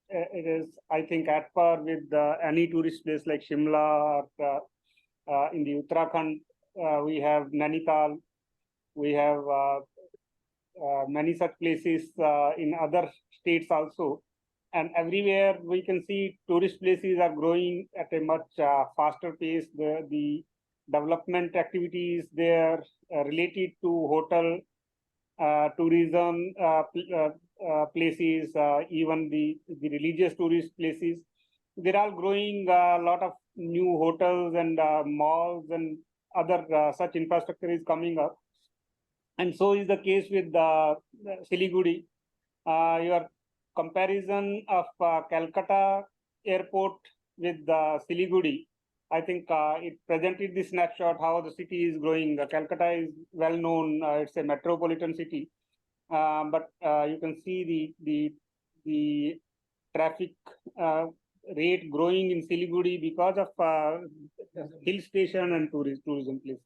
it is, I think, at par with any tourist place like Shimla or in the Uttarakhand. We have Nainital, we have many such places in other states also. And everywhere we can see tourist places are growing at a much faster pace. The development activities there related to hotel, tourism places, even the religious tourist places, they're all growing. A lot of new hotels and malls and other such infrastructure is coming up. And so is the case with Siliguri. Your comparison of Calcutta airport with Siliguri, I think it presented the snapshot how the city is growing. Calcutta is well known; it's a metropolitan city, but you can see the traffic rate growing in Siliguri because of hill station and tourism place.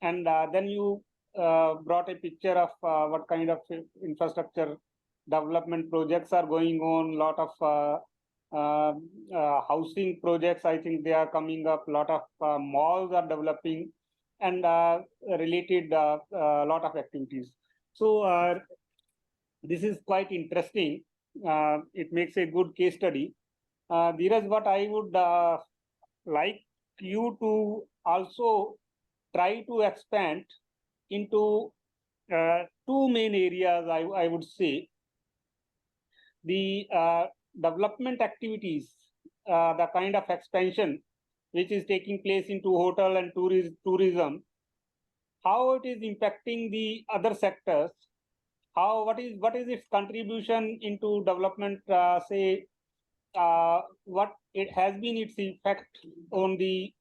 And then you brought a picture of what kind of infrastructure development projects are going on. Lot of housing projects, I think they are coming up. Lot of malls are developing, and related lot of activities. So this is quite interesting. It makes a good case study. Dheeraj, what I would like you to also try to expand into two main areas, I would say. The development activities, the kind of expansion which is taking place into hotel and tourism, how it is impacting the other sectors, what is its contribution into development, say what it has been its effect on the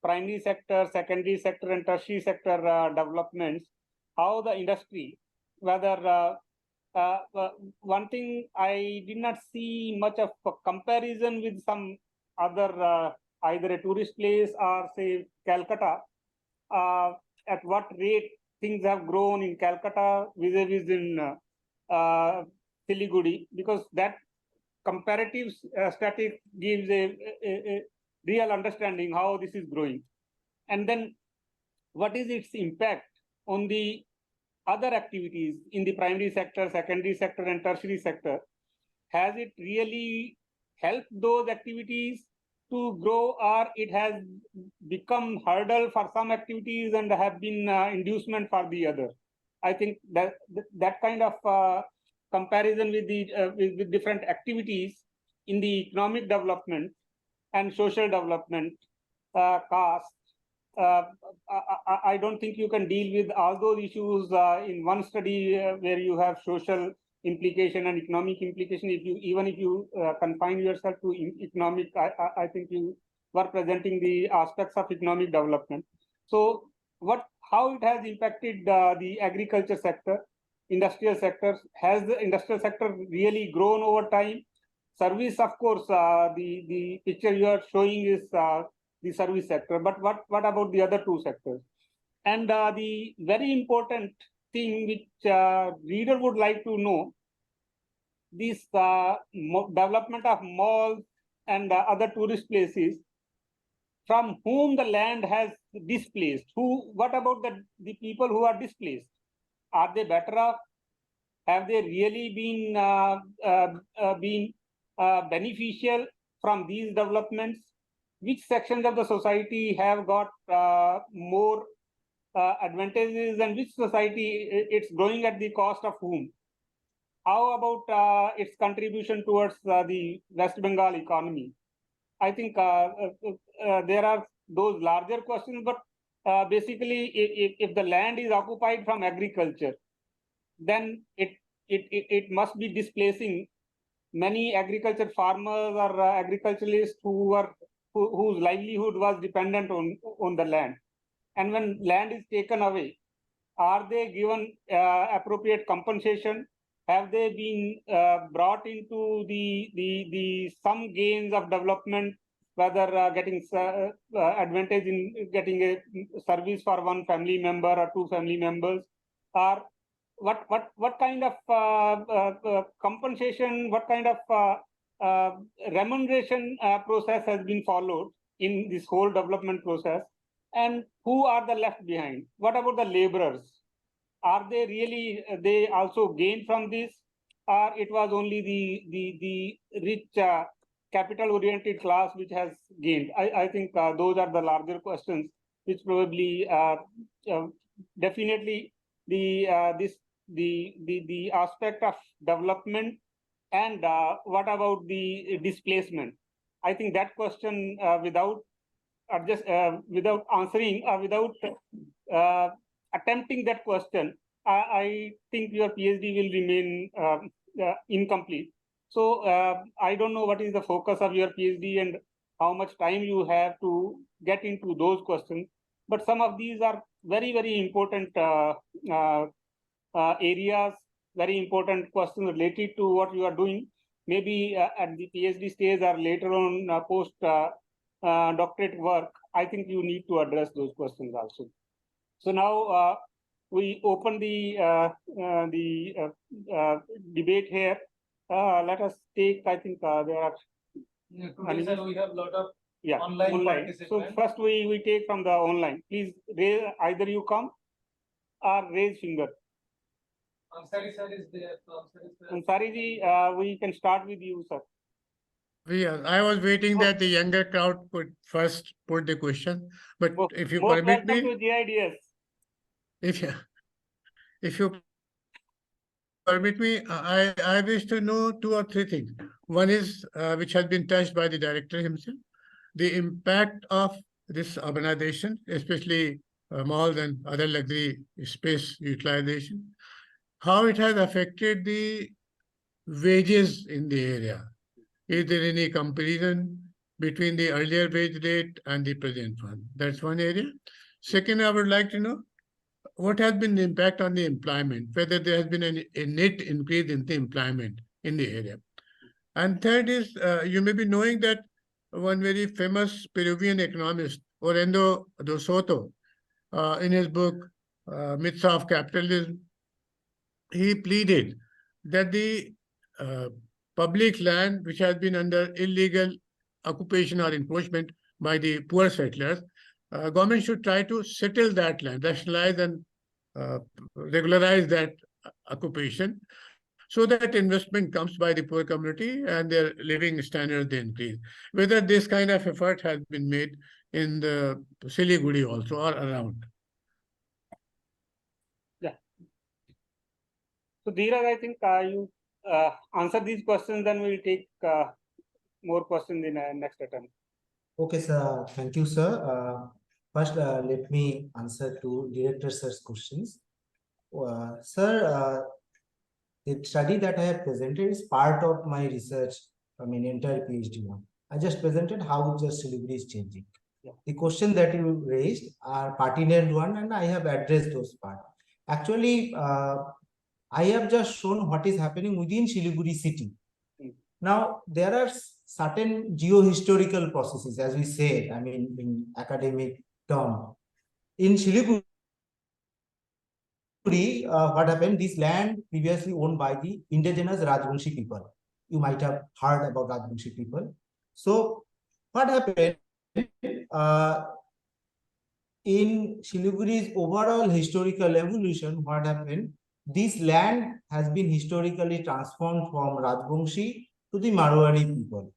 primary sector, secondary sector, and tertiary sector developments, how the industry, whether one thing I did not see much of a comparison with some other, either a tourist place or say Calcutta, at what rate things have grown in Calcutta vis-a-vis in Siliguri, because that comparative static gives a real understanding how this is growing. And then what is its impact on the other activities in the primary sector, secondary sector, and tertiary sector? Has it really helped those activities to grow, or it has become hurdle for some activities and have been inducement for the other? I think that kind of comparison with the with different activities in the economic development and social development, caste. I don't think you can deal with all those issues in one study where you have social implication and economic implication. Even if you confine yourself to economic, I think you were presenting the aspects of economic development. So how it has impacted the agriculture sector, industrial sectors? Has the industrial sector really grown over time? Service, of course, the picture you are showing is the service sector, but what about the other two sectors? And the very important thing which reader would like to know, this development of malls and other tourist places, from whom the land has displaced. What about the people who are displaced? Are they better off? Have they really been beneficial from these developments? Which sections of the society have got more advantages, and which society it's growing at the cost of whom? How about its contribution towards the West Bengal economy? I think there are those larger questions, but basically, if the land is occupied from agriculture, then it must be displacing many agriculture farmers or agriculturalists whose livelihood was dependent on the land. And when land is taken away, are they given appropriate compensation? Have they been brought into the some gains of development, whether getting advantage in getting a service for one family member or two family members, or what kind of compensation, what kind of remuneration process has been followed in this whole development process, and who are the left behind? What about the laborers? Are they really, they also gain from this, or it was only the rich capital-oriented class which has gained? I think those are the larger questions, which probably definitely the aspect of development, and what about the displacement? I think that question, without answering, without attempting that question, I think your PhD will remain incomplete. So I don't know what is the focus of your PhD and how much time you have to get into those questions. But some of these are very, very important areas, very important questions related to what you are doing. Maybe at the PhD stage or later on post doctorate work, I think you need to address those questions also. So now we open the debate here. Let us take, I think there are... Yeah, today, sir, we have a lot of Yeah, Online So participant. first we take from the online. Please raise, either you come or raise finger. Ansari sir is there. Ansari sir. Ansari ji, we can start with you, sir. I was waiting that the younger crowd could first put the question, but if you Most permit welcome me, to GIDS. if you permit me, I wish to know two or three things. One is which has been touched by the director himself, the impact of this urbanization, especially malls and other luxury space utilization, how it has affected the wages in the area. Is there any comparison between the earlier wage rate and the present one? That's one area. Second, I would like to know what has been the impact on the employment, whether there has been a net increase in the employment in the area. And third is, you may be knowing that one very famous Peruvian economist, Orlando de Soto, in his book, Myths of Capitalism, he pleaded that the uh, public land which has been under illegal occupation or encroachment by the poor settlers, government should try to settle that land, rationalize and regularize that occupation so that investment comes by the poor community and their living standards they increase. Whether this kind of effort has been made in the Siliguri also or around. So Dheeraj, I think you answer these questions, then we'll take more questions in next attempt. Okay, sir. Thank you, sir. First, let me answer to director sir's questions. Sir, the study that I have presented is part of my research, entire PhD one. I just presented how just Siliguri is changing. Yeah. The question that you raised are pertinent one, and I have addressed those part. Actually, I have just shown what is happening within Siliguri city. Now, there are certain geo-historical processes, as we say, in academic term. In Siliguri, what happened, this land previously owned by the indigenous Rajvanshi people. You might have heard about Rajvanshi people. So, what happened in Siliguri's overall historical evolution, what happened, this land has been historically transformed from Rajvanshi to the Marwari people.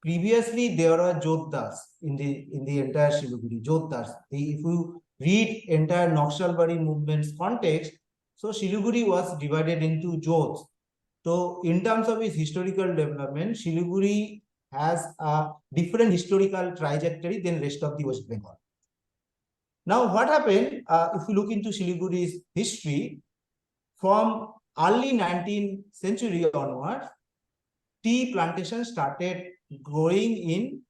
Previously, there were Jotdars in the entire Siliguri. Jotdars. If you read entire Naxalbari movement's context, so Siliguri was divided into Jots. So, in terms of its historical development, Siliguri has a different historical trajectory than rest of the West Bengal. Now, what happened, if you look into Siliguri's history, from early 19th century onwards, tea plantation started growing in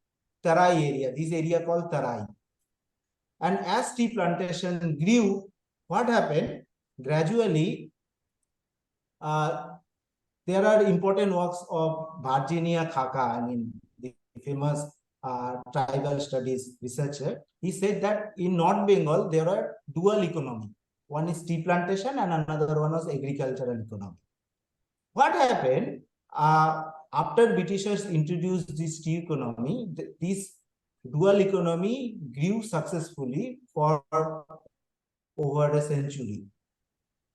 Tarai area, this area called Tarai. And as tea plantation grew, what happened? Gradually, there are important works of Virginia Khaka, the famous tribal studies researcher. He said that in North Bengal, there are dual economy. One is tea plantation and another one was agricultural economy. What happened? After Britishers introduced this tea economy, this dual economy grew successfully for over a century.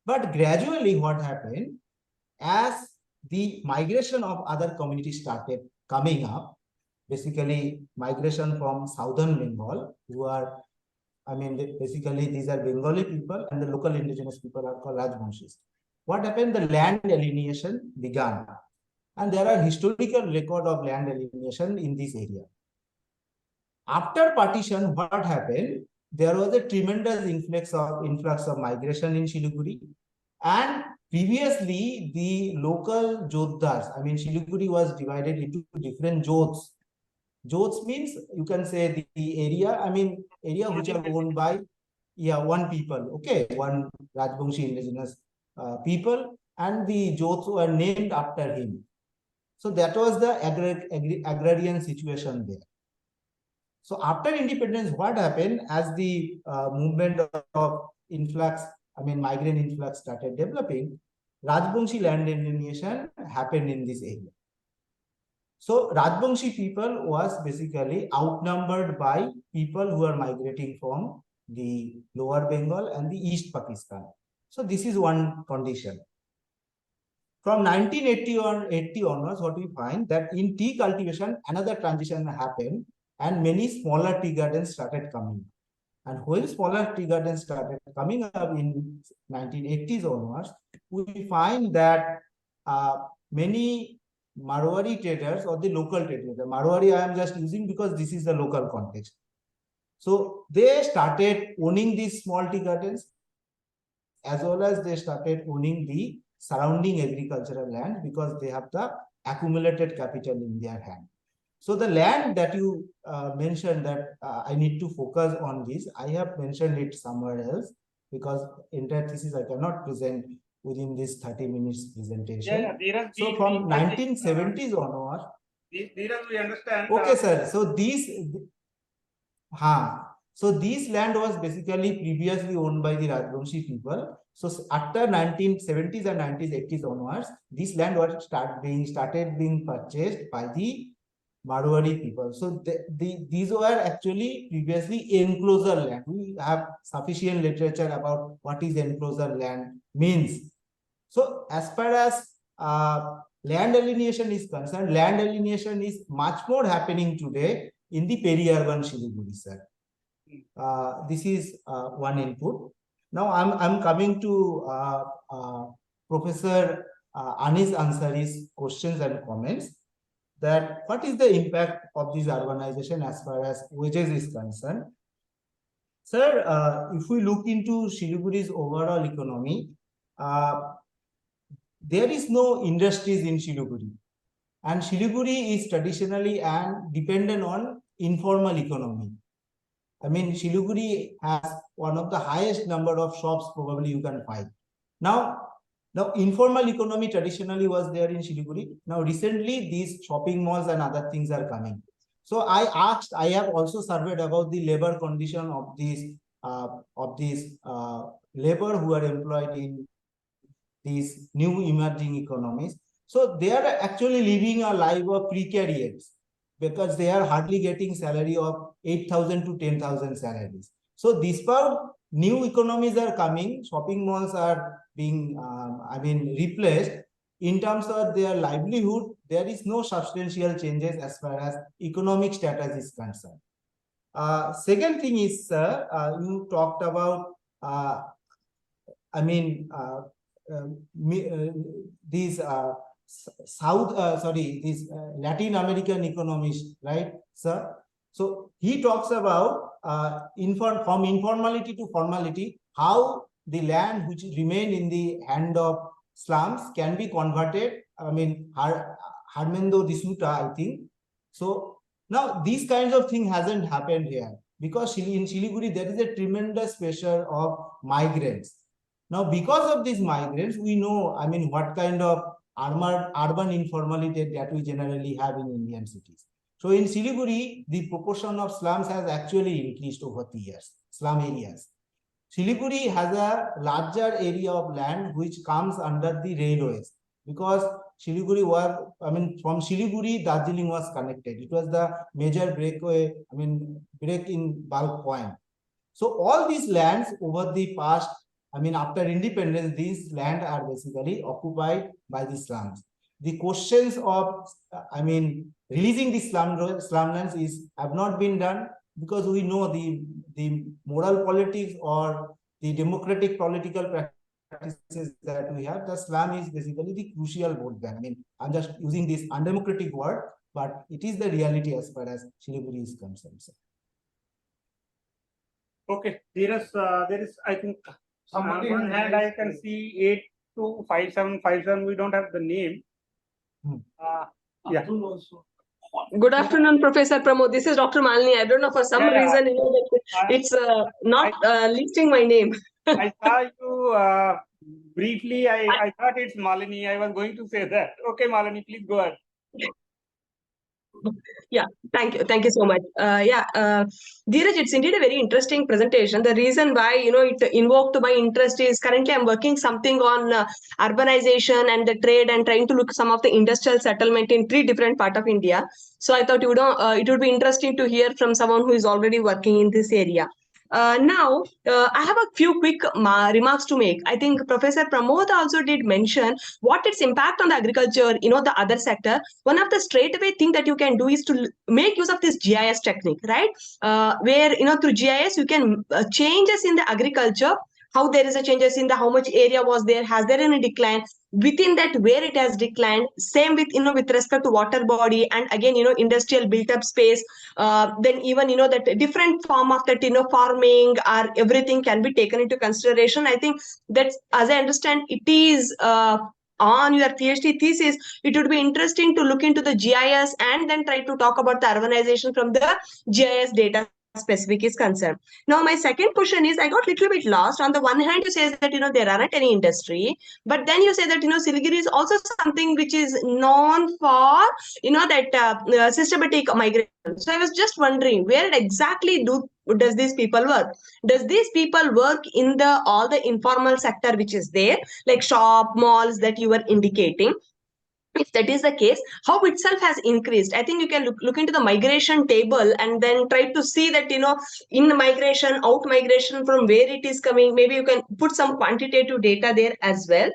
But gradually what happened, as the migration of other communities started coming up, basically migration from southern Bengal, who are, basically these are Bengali people and the local indigenous people are called Rajvanshis. What happened? The land alienation began. And there are historical record of land alienation in this area. After partition, what happened? There was a tremendous influx of migration in Siliguri. And previously, the local Jotdars, Siliguri was divided into different Jots. Jots means, you can say the area, area which are owned by, one people, okay, one Rajvanshi indigenous people, and the Jots were named after him. So that was the agrarian situation there. So after independence, what happened as the movement of influx, migrant influx started developing, Rajvanshi land alienation happened in this area. So Rajbangshi people was basically outnumbered by people who are migrating from the lower Bengal and the East Pakistan. So this is one condition. From 1980 or 80 onwards, what we find that in tea cultivation, another transition happened and many smaller tea gardens started coming. And when smaller tea gardens started coming up in 1980s onwards, we find that many Marwari traders or the local traders, the Marwari I am just using because this is the local context. So they started owning these small tea gardens as well as they started owning the surrounding agricultural land because they have the accumulated capital in their hand. So the land that you mentioned that I need to focus on this, I have mentioned it somewhere else because entire thesis I cannot present within this 30 minutes presentation. Dheeraj, So from 1970s onwards. Dheeraj, we understand. Okay, sir. So this land was basically previously owned by the Rajbangshi people. So after 1970s and 1980s onwards, this land was started being purchased by the Marwari people. So these were actually previously enclosure land. We have sufficient literature about what is enclosure land means. So as far as land alienation is concerned, land alienation is much more happening today in the peri-urban Siliguri, sir. This is one input. Now I'm coming to Professor Anis Ansari's questions and comments. That what is the impact of this urbanization as far as wages is concerned? Sir, if we look into Siliguri's overall economy, there is no industries in Siliguri. And Siliguri is traditionally and dependent on informal economy. I mean, Siliguri has one of the highest number of shops probably you can find. Now, informal economy traditionally was there in Siliguri. Now, recently, these shopping malls and other things are coming. So I have also surveyed about the labor condition of these labor who are employed in these new emerging economies. So they are actually living a life of precarious because they are hardly getting salary of 8,000 to 10,000 salaries. So despite new economies are coming, shopping malls are being replaced. In terms of their livelihood, there is no substantial changes as far as economic status is concerned. Second thing is, sir, you talked about these these Latin American economies, right, sir? So he talks about from informality to formality, how the land which remain in the hand of slums can be converted. I mean, Harmendo D'Souza, I think. So now these kinds of thing hasn't happened here because in Siliguri there is a tremendous pressure of migrants. Now, because of these migrants, we know, I mean, what kind of urban informality that we generally have in Indian cities. So in Siliguri, the proportion of slums has actually increased over the years, slum areas. Siliguri has a larger area of land which comes under the railways because Siliguri was, I mean, from Siliguri, Darjeeling was connected. It was the major break in bulk point. So all these lands over the past, I mean, after independence, these lands are basically occupied by the slums. The questions of, releasing the slum lands have not been done because we know the moral politics or the democratic political practices that we have. The slum is basically the crucial vote bank. I mean, I'm just using this undemocratic word, but it is the reality as far as Siliguri is concerned. Sir. Okay, there is, I think, on one hand, I can see 825757. We don't have the name. Yeah. Good afternoon, Professor Pramod. This is Dr. Malini. I don't know, for some reason, it's not listing my name. I saw you briefly. I thought it's Malini. I was going to say that. Okay, Malini, please go ahead. Yeah, thank you so much. Dheeraj, it's indeed a very interesting presentation. The reason why it invoked my interest is currently I'm working something on urbanization and the trade and trying to look some of the industrial settlement in 3 different parts of India. So I thought it would be interesting to hear from someone who is already working in this area. I have a few quick remarks to make. I think Professor Pramod also did mention what its impact on the agriculture, the other sector. One of the straightaway thing that you can do is to make use of this GIS technique, right? Where through GIS you can changes in the agriculture, how there is a changes in the how much area was there, has there any decline within that, where it has declined, same with with respect to water body, and again industrial built up space, then even that different form of that farming or everything can be taken into consideration. I think that, as I understand, it is on your PhD thesis, it would be interesting to look into the GIS and then try to talk about the urbanization from the GIS data specific is concerned. Now, my second question is, I got a little bit lost. On the one hand, you say that there aren't any industry, but then you say that Siliguri is also something which is known for that systematic migration. So I was just wondering, where exactly does these people work? Does these people work in the all the informal sector which is there, like shop malls that you were indicating? If that is the case, how itself has increased? I think you can look into the migration table and then try to see that in the migration, out migration, from where it is coming. Maybe you can put some quantitative data there as well.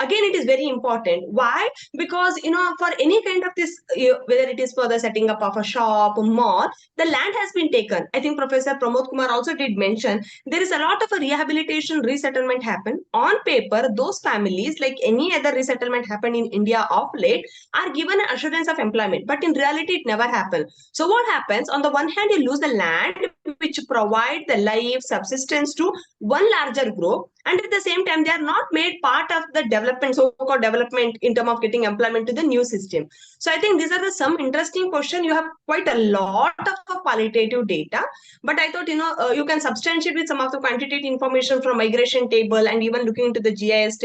Again, it is very important. Why? Because for any kind of this, whether it is for the setting up of a shop, a mall, the land has been taken. I think Professor Pramod Kumar also did mention there is a lot of a rehabilitation resettlement happen on paper. Those families, like any other resettlement happened in India of late, are given an assurance of employment, but in reality it never happened. So what happens? On the one hand, you lose the land which provide the life subsistence to one larger group, and at the same time they are not made part of the development, so-called development, in terms of getting employment to the new system. So I think these are some interesting questions. You have quite a lot of qualitative data, but I thought you can substantiate with some of the quantitative information from migration table and even looking into the GIS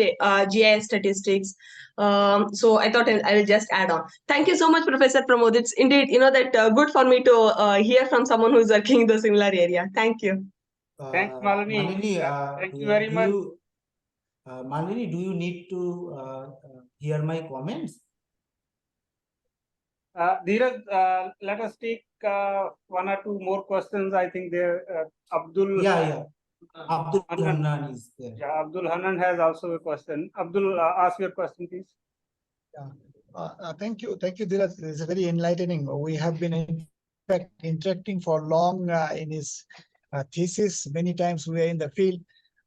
statistics. So I thought I will just add on. Thank you so much, Professor Pramod. It's indeed that good for me to hear from someone who is working in the similar area. Thank you. Thanks, Malini. Malini, Thank you very much. Malini, do you need to hear my comments? Dheeraj, let us take one or two more questions. I think there, Abdul. Yeah. Abdul Hanan is there. Yeah, Abdul Hanan has also a question. Abdul, ask your question, please. Thank you, Dheeraj. It's very enlightening. We have been in fact interacting for long in his thesis. Many times we are in the field,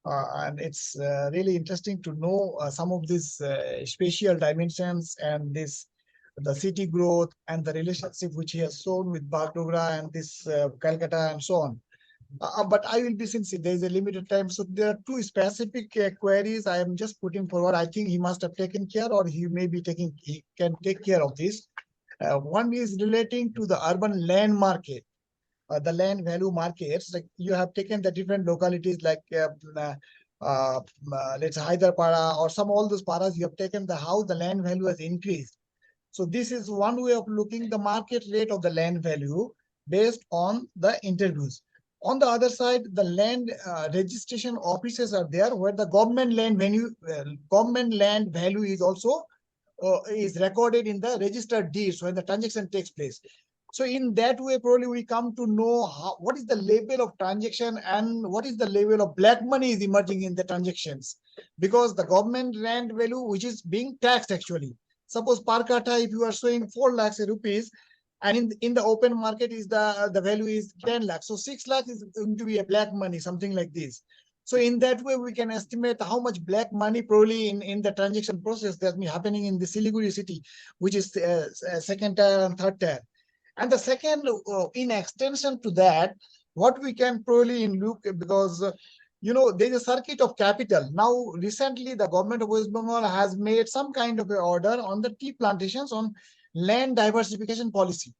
and it's really interesting to know some of these spatial dimensions and the city growth and the relationship which he has shown with Bagdogra and this Calcutta and so on. But I will be sincere, there is a limited time. So there are two specific queries I am just putting forward. I think he must have taken care, or he can take care of this. One is relating to the urban land market, the land value markets. Like you have taken the different localities like let's say Hyderpara or all those paras, you have taken how the land value has increased. So this is one way of looking the market rate of the land value based on the interviews. On the other side, the land registration offices are there where the government land value is also is recorded in the registered deeds when the transaction takes place. So in that way, probably we come to know what is the level of transaction and what is the level of black money is emerging in the transactions, because the government land value which is being taxed actually. Suppose per kata, if you are showing 4 lakhs rupees, and in the open market is the value is 10 lakhs. So 6 lakhs is going to be a black money, something like this. So in that way, we can estimate how much black money probably in the transaction process that's been happening in the Siliguri city, which is second tier and third tier. And the second, in extension to that, what we can probably look, because there's a circuit of capital. Now, recently, the government of West Bengal has made some kind of an order on the tea plantations on land diversification policy.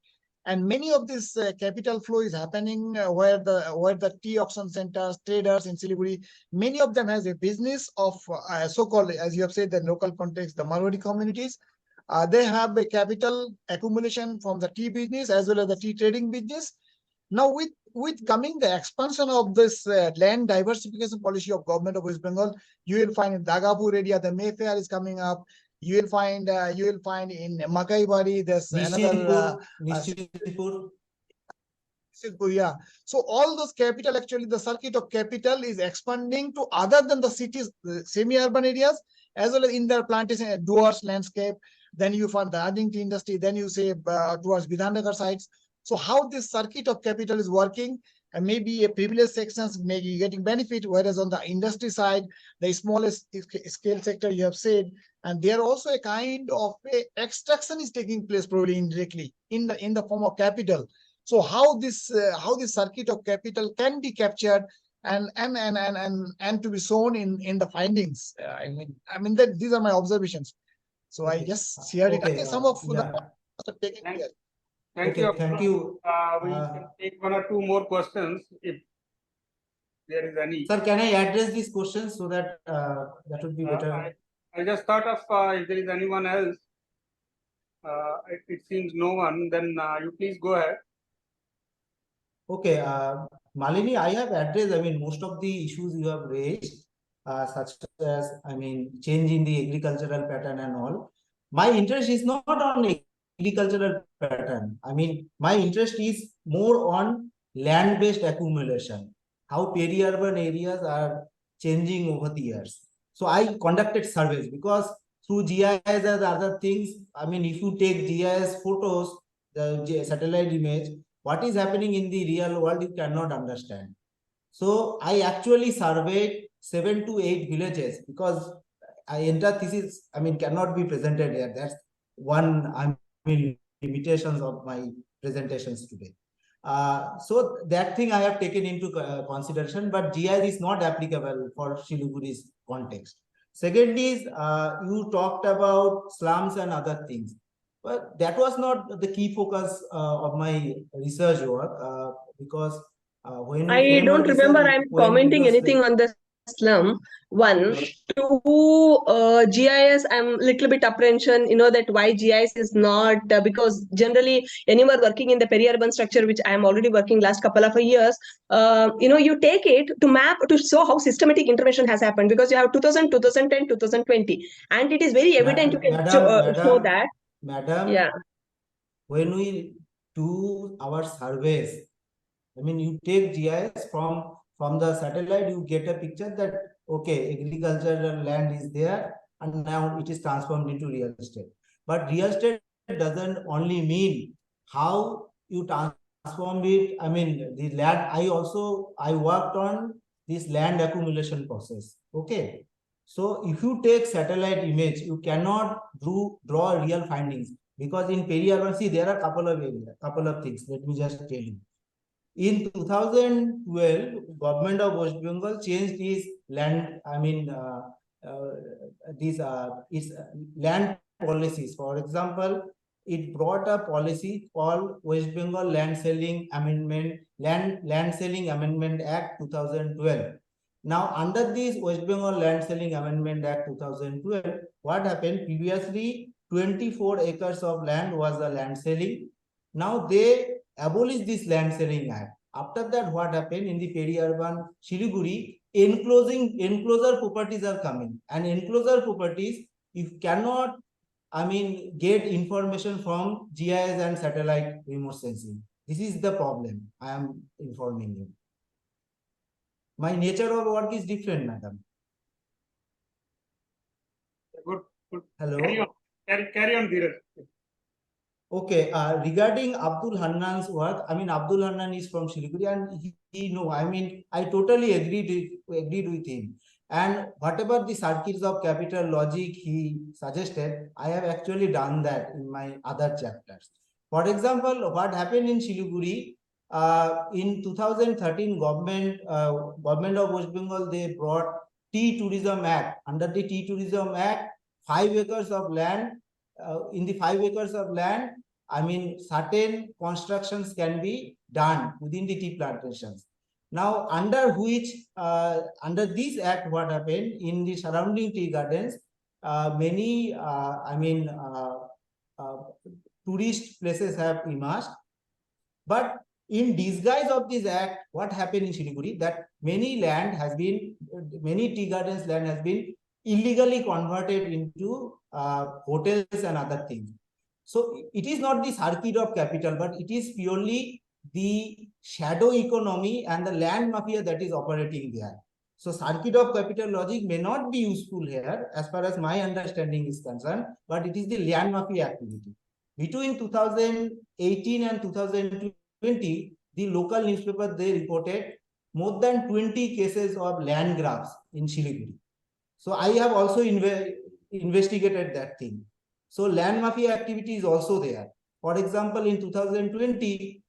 And many of this capital flow is happening where the tea auction centers, traders in Siliguri, many of them has a business of so-called, as you have said, the local context, the Marwari communities, They have a capital accumulation from the tea business as well as the tea trading business. Now, with coming the expansion of this land diversification policy of government of West Bengal, you will find in Dagapur area the Mayfair is coming up. You will find in Makaibari there's another Nishitpur. Yeah. So all those capital, actually the circuit of capital is expanding to other than the cities, semi-urban areas, as well as in their plantation, Duars landscape. Then you find the adding tea industry. Then you say towards Bidhannagar sites. So how this circuit of capital is working, and maybe a privileged sections may be getting benefit, whereas on the industry side, the smallest scale sector you have said, and there also a kind of extraction is taking place probably indirectly in the form of capital. So how this circuit of capital can be captured and to be shown in the findings. I mean that these are my observations. So I just shared it. I think some of yeah. the taken here. Thank Okay, you. thank you. We can take one or two more questions if there is any. Sir, can I address these questions so that that would be better? I just thought of if there is anyone else. It seems no one. Then you please go ahead. Okay, Malini, I have addressed, I mean, most of the issues you have raised, such as, I mean, change in the agricultural pattern and all. My interest is not on agricultural pattern. I mean, my interest is more on land-based accumulation, how peri-urban areas are changing over the years. So I conducted surveys because through GIS and other things, I mean, if you take GIS photos, the satellite image, what is happening in the real world, you cannot understand. So I actually surveyed 7 to 8 villages because I entire thesis, I mean, cannot be presented here. That's one, I mean, limitations of my presentations today. So that thing I have taken into consideration, but GIS is not applicable for Siliguri's context. Second is, you talked about slums and other things. But that was not the key focus of my research work because when I don't remember I'm commenting anything on the slum. One, two, GIS, I'm little bit apprehension, that why GIS is not, because generally anyone working in the peri-urban structure, which I'm already working last couple of years, you take it to map, to show how systematic intervention has happened, because you have 2000, 2010, 2020, and it is very evident you can show that. Madam, yeah. When we do our surveys, I mean, you take GIS from the satellite, you get a picture that, okay, agricultural land is there, and now it is transformed into real estate. But real estate doesn't only mean how you transform it. I mean, the land, I worked on this land accumulation process. Okay. So if you take satellite image, you cannot draw real findings because in peri-urban, see, there are couple of things. Let me just tell you. In 2012, government of West Bengal changed its land, I mean, its land policies. For example, it brought a policy called West Bengal Land Selling Amendment, Land Selling Amendment Act 2012. Now, under this West Bengal Land Selling Amendment Act 2012, what happened? Previously, 24 acres of land was the land selling. Now they abolished this land selling act. After that, what happened in the peri-urban Siliguri, enclosure properties are coming, and enclosure properties, you cannot, I mean, get information from GIS and satellite remote sensing. This is the problem I am informing you. My nature of work is different, madam. Good. Hello. Carry on, Dheeraj. Okay, regarding Abdul Hannan's work, I mean, Abdul Hannan is from Siliguri, and he know, I mean, I totally agreed with him. And whatever the circuits of capital logic he suggested, I have actually done that in my other chapters. For example, what happened in Siliguri, in 2013, government of West Bengal, they brought Tea Tourism Act. Under the Tea Tourism Act, 5 acres of land, in the 5 acres of land, I mean, certain constructions can be done within the tea plantations. Now, under this act, what happened in the surrounding tea gardens, many, tourist places have emerged. But in disguise of this act, what happened in Siliguri, that many tea gardens land has been illegally converted into hotels and other things. So it is not the circuit of capital, but it is purely the shadow economy and the land mafia that is operating there. So circuit of capital logic may not be useful here as far as my understanding is concerned, but it is the land mafia activity. Between 2018 and 2020, the local newspaper, they reported more than 20 cases of land grabs in Siliguri. So I have also investigated that thing. So land mafia activity is also there. For example, in 2020,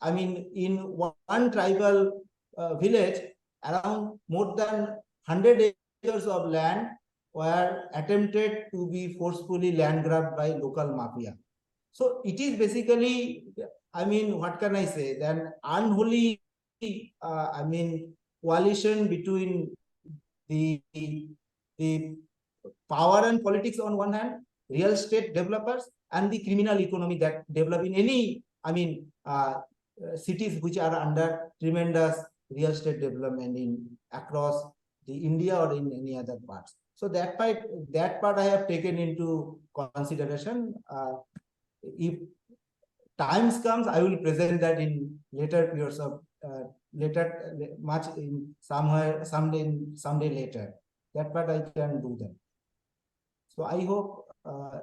I mean, in one tribal village, around more than 100 acres of land were attempted to be forcefully land grabbed by local mafia. So it is basically, I mean, what can I say? Then unholy, I mean, coalition between the power and politics on one hand, real estate developers, and the criminal economy that develop in any, I mean, cities which are under tremendous real estate development in across the India or in any other parts. So that part I have taken into consideration. If times comes, I will present that in later periods of much in someday later. That part I can do that. So I hope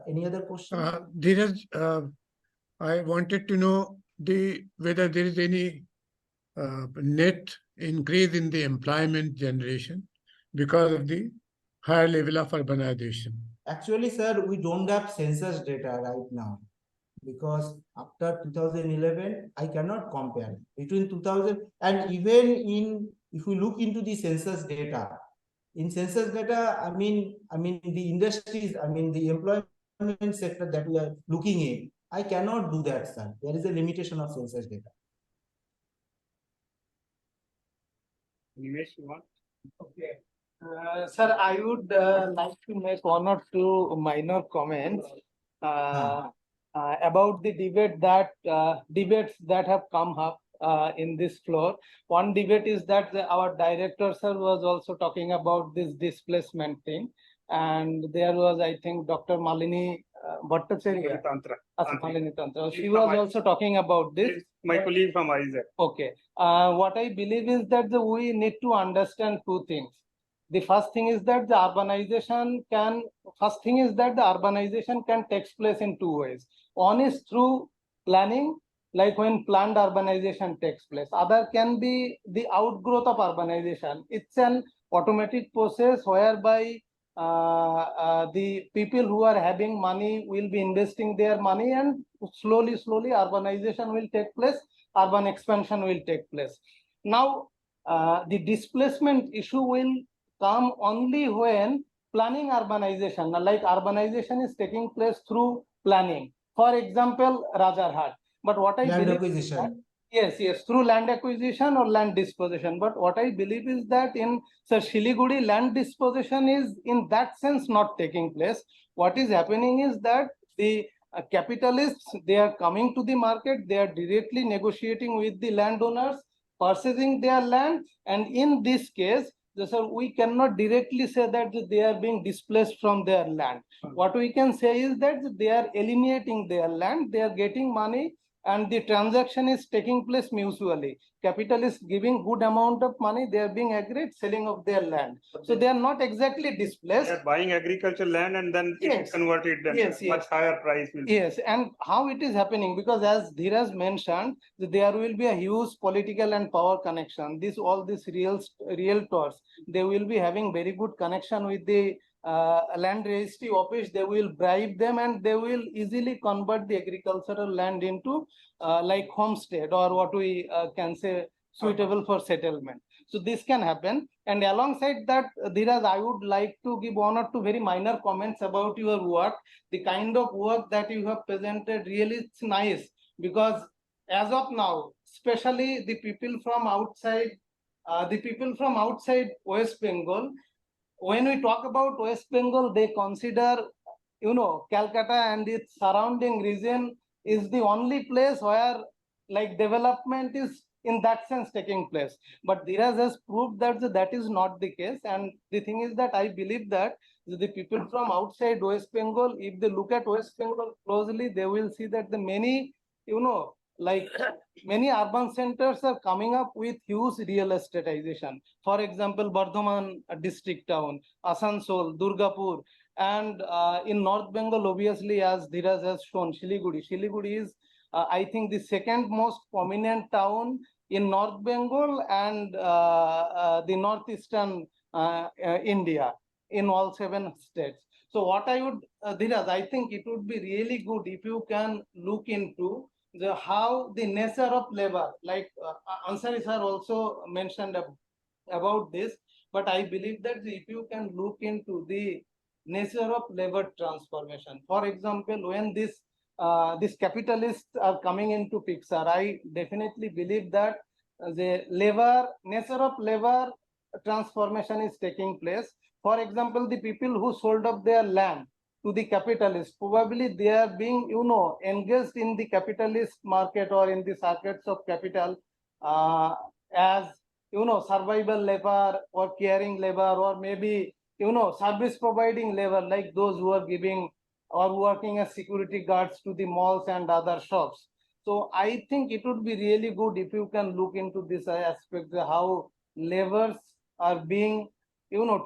any other question? Dheeraj, I wanted to know whether there is any net increase in the employment generation because of the higher level of urbanization. Actually, sir, we don't have census data right now, because after 2011, I cannot compare between 2000 and even if we look into the census data, in census data, I mean the industries, I mean the employment sector that we are looking in, I cannot do that, sir. There is a limitation of census data. Nimesh, you want? Okay. Sir, I would like to make one or two minor comments about the debates that have come up in this floor. One debate is that our director, sir, was also talking about this displacement thing. And there was, I think, Dr. Malini Bhattacharya. Malini Tantra. She was also talking about this. My colleague from ISAC. Okay. What I believe is that we need to understand two things. The first thing is that the urbanization can take place in two ways. One is through planning, like when planned urbanization takes place. Other can be the outgrowth of urbanization. It's an automatic process whereby the people who are having money will be investing their money, and slowly urbanization will take place, urban expansion will take place. Now, the displacement issue will come only when planning urbanization, like urbanization is taking place through planning. For example, Rajarhat. But what I Land believe acquisition. Yes, through land acquisition or land disposition. But what I believe is that in Siliguri, land disposition is in that sense not taking place. What is happening is that the capitalists, they are coming to the market, they are directly negotiating with the landowners, purchasing their land, and in this case, we cannot directly say that they are being displaced from their land. What we can say is that they are alienating their land, they are getting money, and the transaction is taking place mutually. Capital is giving good amount of money, they are being agreed selling of their land. So they are not exactly displaced. They are buying agricultural land and then Yes. converted at much higher price. Yes, and how it is happening, because as Dheeraj mentioned, there will be a huge political and power connection. All these realtors, they will be having very good connection with the land registry office. They will bribe them and they will easily convert the agricultural land into like homestead, or what we can say suitable for settlement. So this can happen. And alongside that, Dheeraj, I would like to give one or two very minor comments about your work. The kind of work that you have presented, really it's nice, because as of now, especially the people from outside West Bengal, when we talk about West Bengal, they consider, Calcutta and its surrounding region is the only place where like development is in that sense taking place. But Dheeraj has proved that that is not the case. And the thing is that I believe that the people from outside West Bengal, if they look at West Bengal closely, they will see that the many, like many urban centers are coming up with huge real estateization. For example, Bardhaman district town, Asansol, Durgapur, and in North Bengal, obviously, as Dheeraj has shown, Siliguri. Siliguri is, I think, the second most prominent town in North Bengal and the northeastern India in all 7 states. So what I would, Dheeraj, I think it would be really good if you can look into how the nature of labor, like Ansari sir also mentioned about this, but I believe that if you can look into the nature of labor transformation. For example, when these capitalists are coming into picture, I definitely believe that the nature of labor transformation is taking place. For example, the people who sold off their land to the capitalists, probably they are being, engaged in the capitalist market or in the circuits of capital as, survival labor or caring labor, or maybe, service providing labor, like those who are giving or working as security guards to the malls and other shops. So I think it would be really good if you can look into this aspect, how labors are being,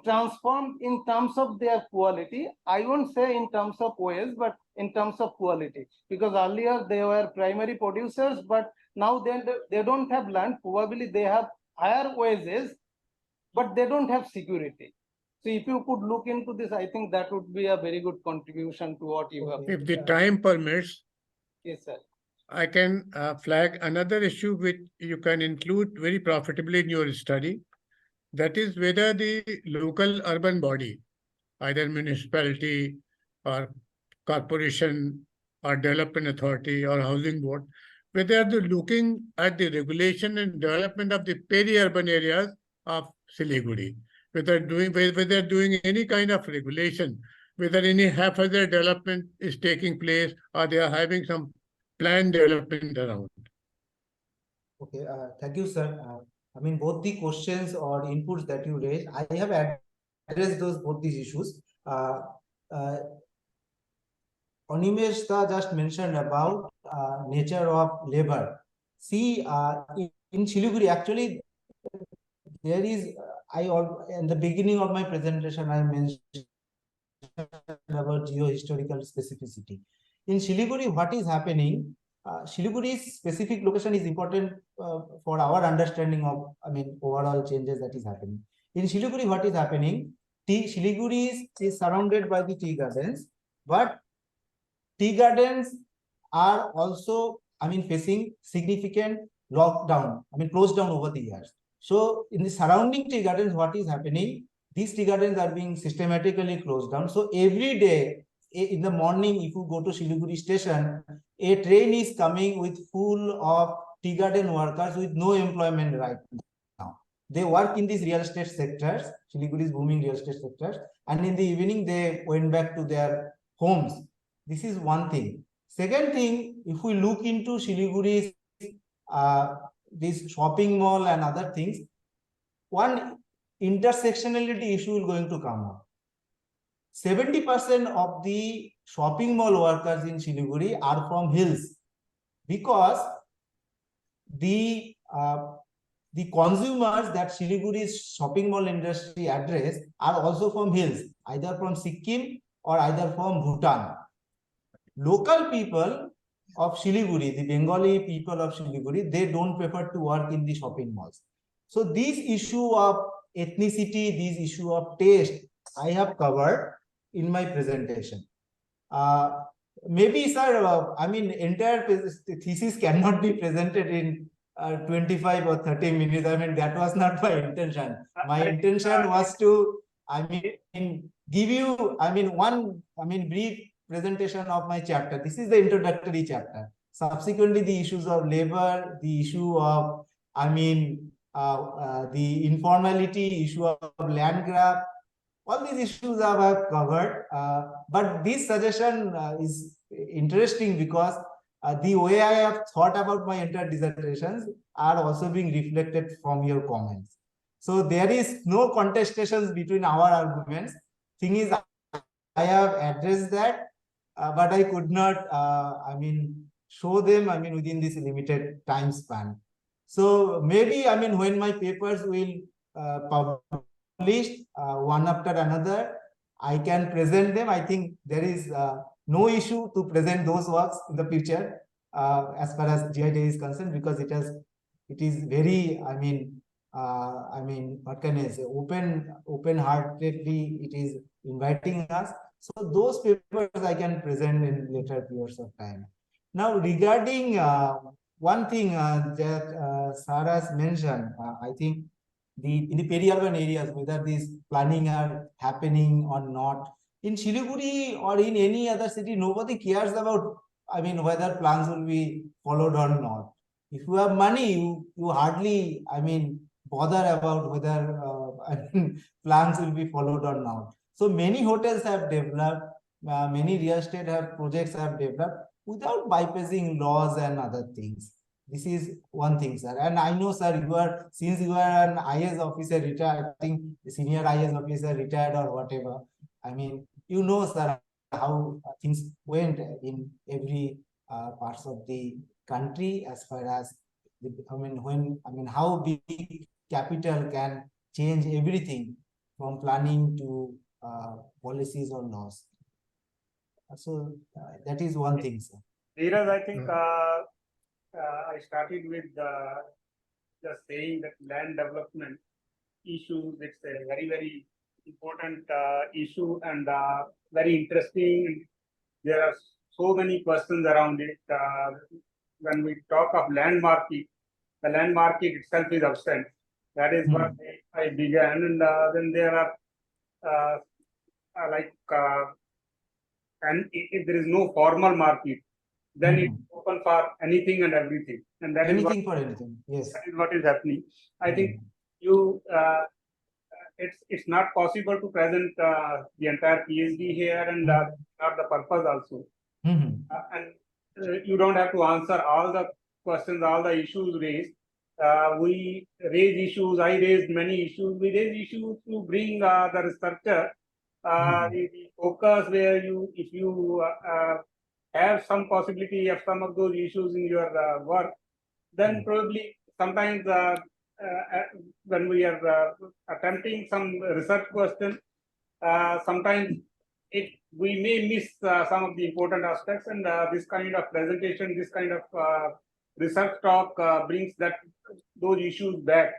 transformed in terms of their quality. I won't say in terms of ways, but in terms of quality, because earlier they were primary producers, but now they don't have land. Probably they have higher wages, but they don't have security. So if you could look into this, I think that would be a very good contribution to what you have. If the time permits, Yes, sir. I can flag another issue which you can include very profitably in your study. That is whether the local urban body, either municipality or corporation or development authority or housing board, whether they're looking at the regulation and development of the peri-urban areas of Siliguri, whether they're doing any kind of regulation, whether any haphazard development is taking place or they are having some planned development around. Okay, thank you, sir. I mean, both the questions or inputs that you raised, I have addressed both these issues. Animesh just mentioned about nature of labor. See, in Siliguri, actually, there is, in the beginning of my presentation, I mentioned about geo-historical specificity. In Siliguri, what is happening? Siliguri's specific location is important for our understanding of, overall changes that is happening. In Siliguri, what is happening? Siliguri is surrounded by the tea gardens, but tea gardens are also, facing significant lockdown, closed down over the years. So in the surrounding tea gardens, what is happening? These tea gardens are being systematically closed down. So every day in the morning, if you go to Siliguri station, a train is coming with full of tea garden workers with no employment right now. They work in these real estate sectors, Siliguri's booming real estate sectors, and in the evening they went back to their homes. This is one thing. Second thing, if we look into Siliguri's this shopping mall and other things, one intersectionality issue is going to come up. 70% of the shopping mall workers in Siliguri are from hills, because the consumers that Siliguri's shopping mall industry address are also from hills, either from Sikkim or either from Bhutan. Local people of Siliguri, the Bengali people of Siliguri, they don't prefer to work in the shopping malls. So this issue of ethnicity, this issue of taste, I have covered in my presentation. Maybe, sir, entire thesis cannot be presented in 25 or 30 minutes. That was not my intention. My intention was to, give you, one, brief presentation of my chapter. This is the introductory chapter. Subsequently, the issues of labor, the issue of, the informality, issue of land grab, all these issues I have covered. But this suggestion is interesting because the way I have thought about my entire dissertations are also being reflected from your comments. So there is no contestations between our arguments. Thing is, I have addressed that, but I could not, show them, within this limited time span. So maybe, when my papers will published one after another, I can present them. I think there is no issue to present those works in the future as far as GIDS is concerned, because it is very, what can I say, open-heartedly it is inviting us. So those papers I can present in later periods of time. Now regarding one thing that Sarah has mentioned, I think in the peri-urban areas, whether these planning are happening or not. In Siliguri or in any other city, nobody cares about, whether plans will be followed or not. If you have money, you hardly, bother about whether plans will be followed or not. So many hotels have developed, many real estate projects have developed without bypassing laws and other things. This is one thing, sir. And I know, sir, since you are an IAS officer retired, I think senior IAS officer retired or whatever. You know, sir, how things went in every parts of the country as far as how big capital can change everything from planning to policies or laws. So that is one thing, sir. Dheeraj, I think I started with just saying that land development issues, it's a very, very important issue and very interesting. There are so many questions around it. When we talk of land market, the land market itself is absent. That is what I began, and then there are and if there is no formal market, then it's open for anything and everything, and that Anything is for anything. Yes. that is what is happening. I think you it's not possible to present the entire PhD here, and not the purpose also. And you don't have to answer all the questions, all the issues raised. We raise issues. I raised many issues. We raise issues to bring the researcher the focus where if you have some possibility of some of those issues in your work, then probably sometimes when we are attempting some research question, sometimes we may miss some of the important aspects, and this kind of presentation, this kind of research talk brings those issues back,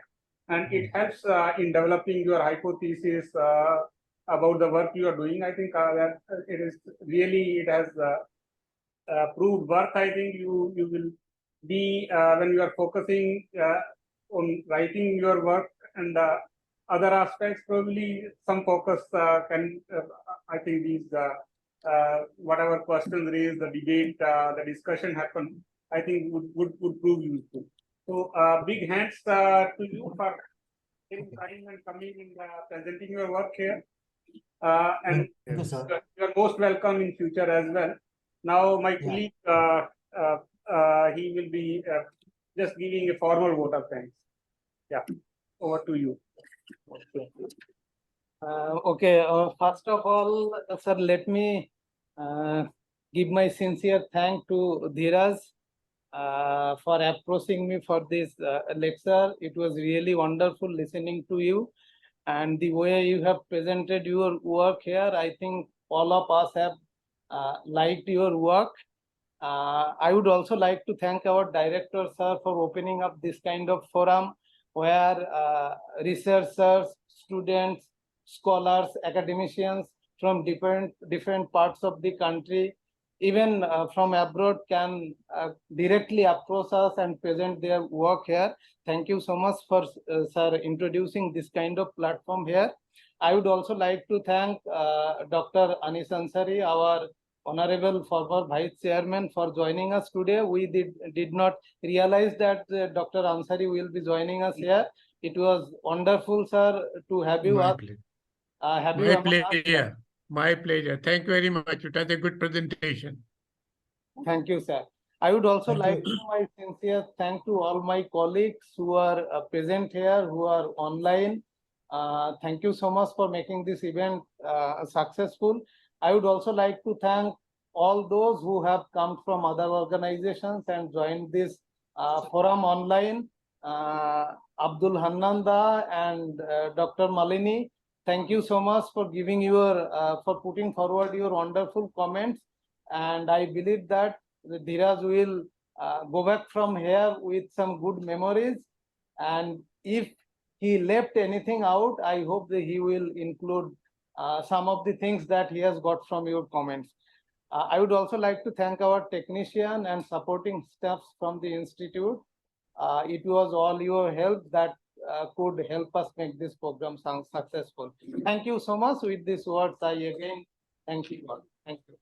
and it helps in developing your hypothesis about the work you are doing. I think that it has proved worth. I think you will be when you are focusing on writing your work and other aspects, probably some focus can. I think these whatever questions raised, the debate, the discussion happened, I think would prove useful. So big hands to you for taking time and coming and presenting your work here. And Thank you, sir. you are most welcome in future as well. Now my colleague, he will be just giving a formal vote of thanks. Yeah, over to you. First of all, sir, let me give my sincere thanks to Dheeraj for approaching me for this lecture. It was really wonderful listening to you, and the way you have presented your work here, I think all of us have liked your work. I would also like to thank our director, sir, for opening up this kind of forum where researchers, students, scholars, academicians from different parts of the country, even from abroad, can directly approach us and present their work here. Thank you so much for sir introducing this kind of platform here. I would also like to thank Dr. Anis Ansari, our honorable former vice chairman, for joining us today. We did not realize that Dr. Ansari will be joining us here. It was wonderful, sir, to have you. My pleasure. Thank you very much. It was a good presentation. Thank you, sir. I would also Thank like you. to my sincere thank to all my colleagues who are present here, who are online. Thank you so much for making this event successful. I would also like to thank all those who have come from other organizations and joined this forum online. Abdul Hannanda and Dr. Malini, thank you so much for giving for putting forward your wonderful comments. And I believe that Dheeraj will go back from here with some good memories. And if he left anything out, I hope that he will include some of the things that he has got from your comments. I would also like to thank our technician and supporting staffs from the institute. It was all your help that could help us make this program successful. Thank you so much. With these words, I again thank you all. Thank you.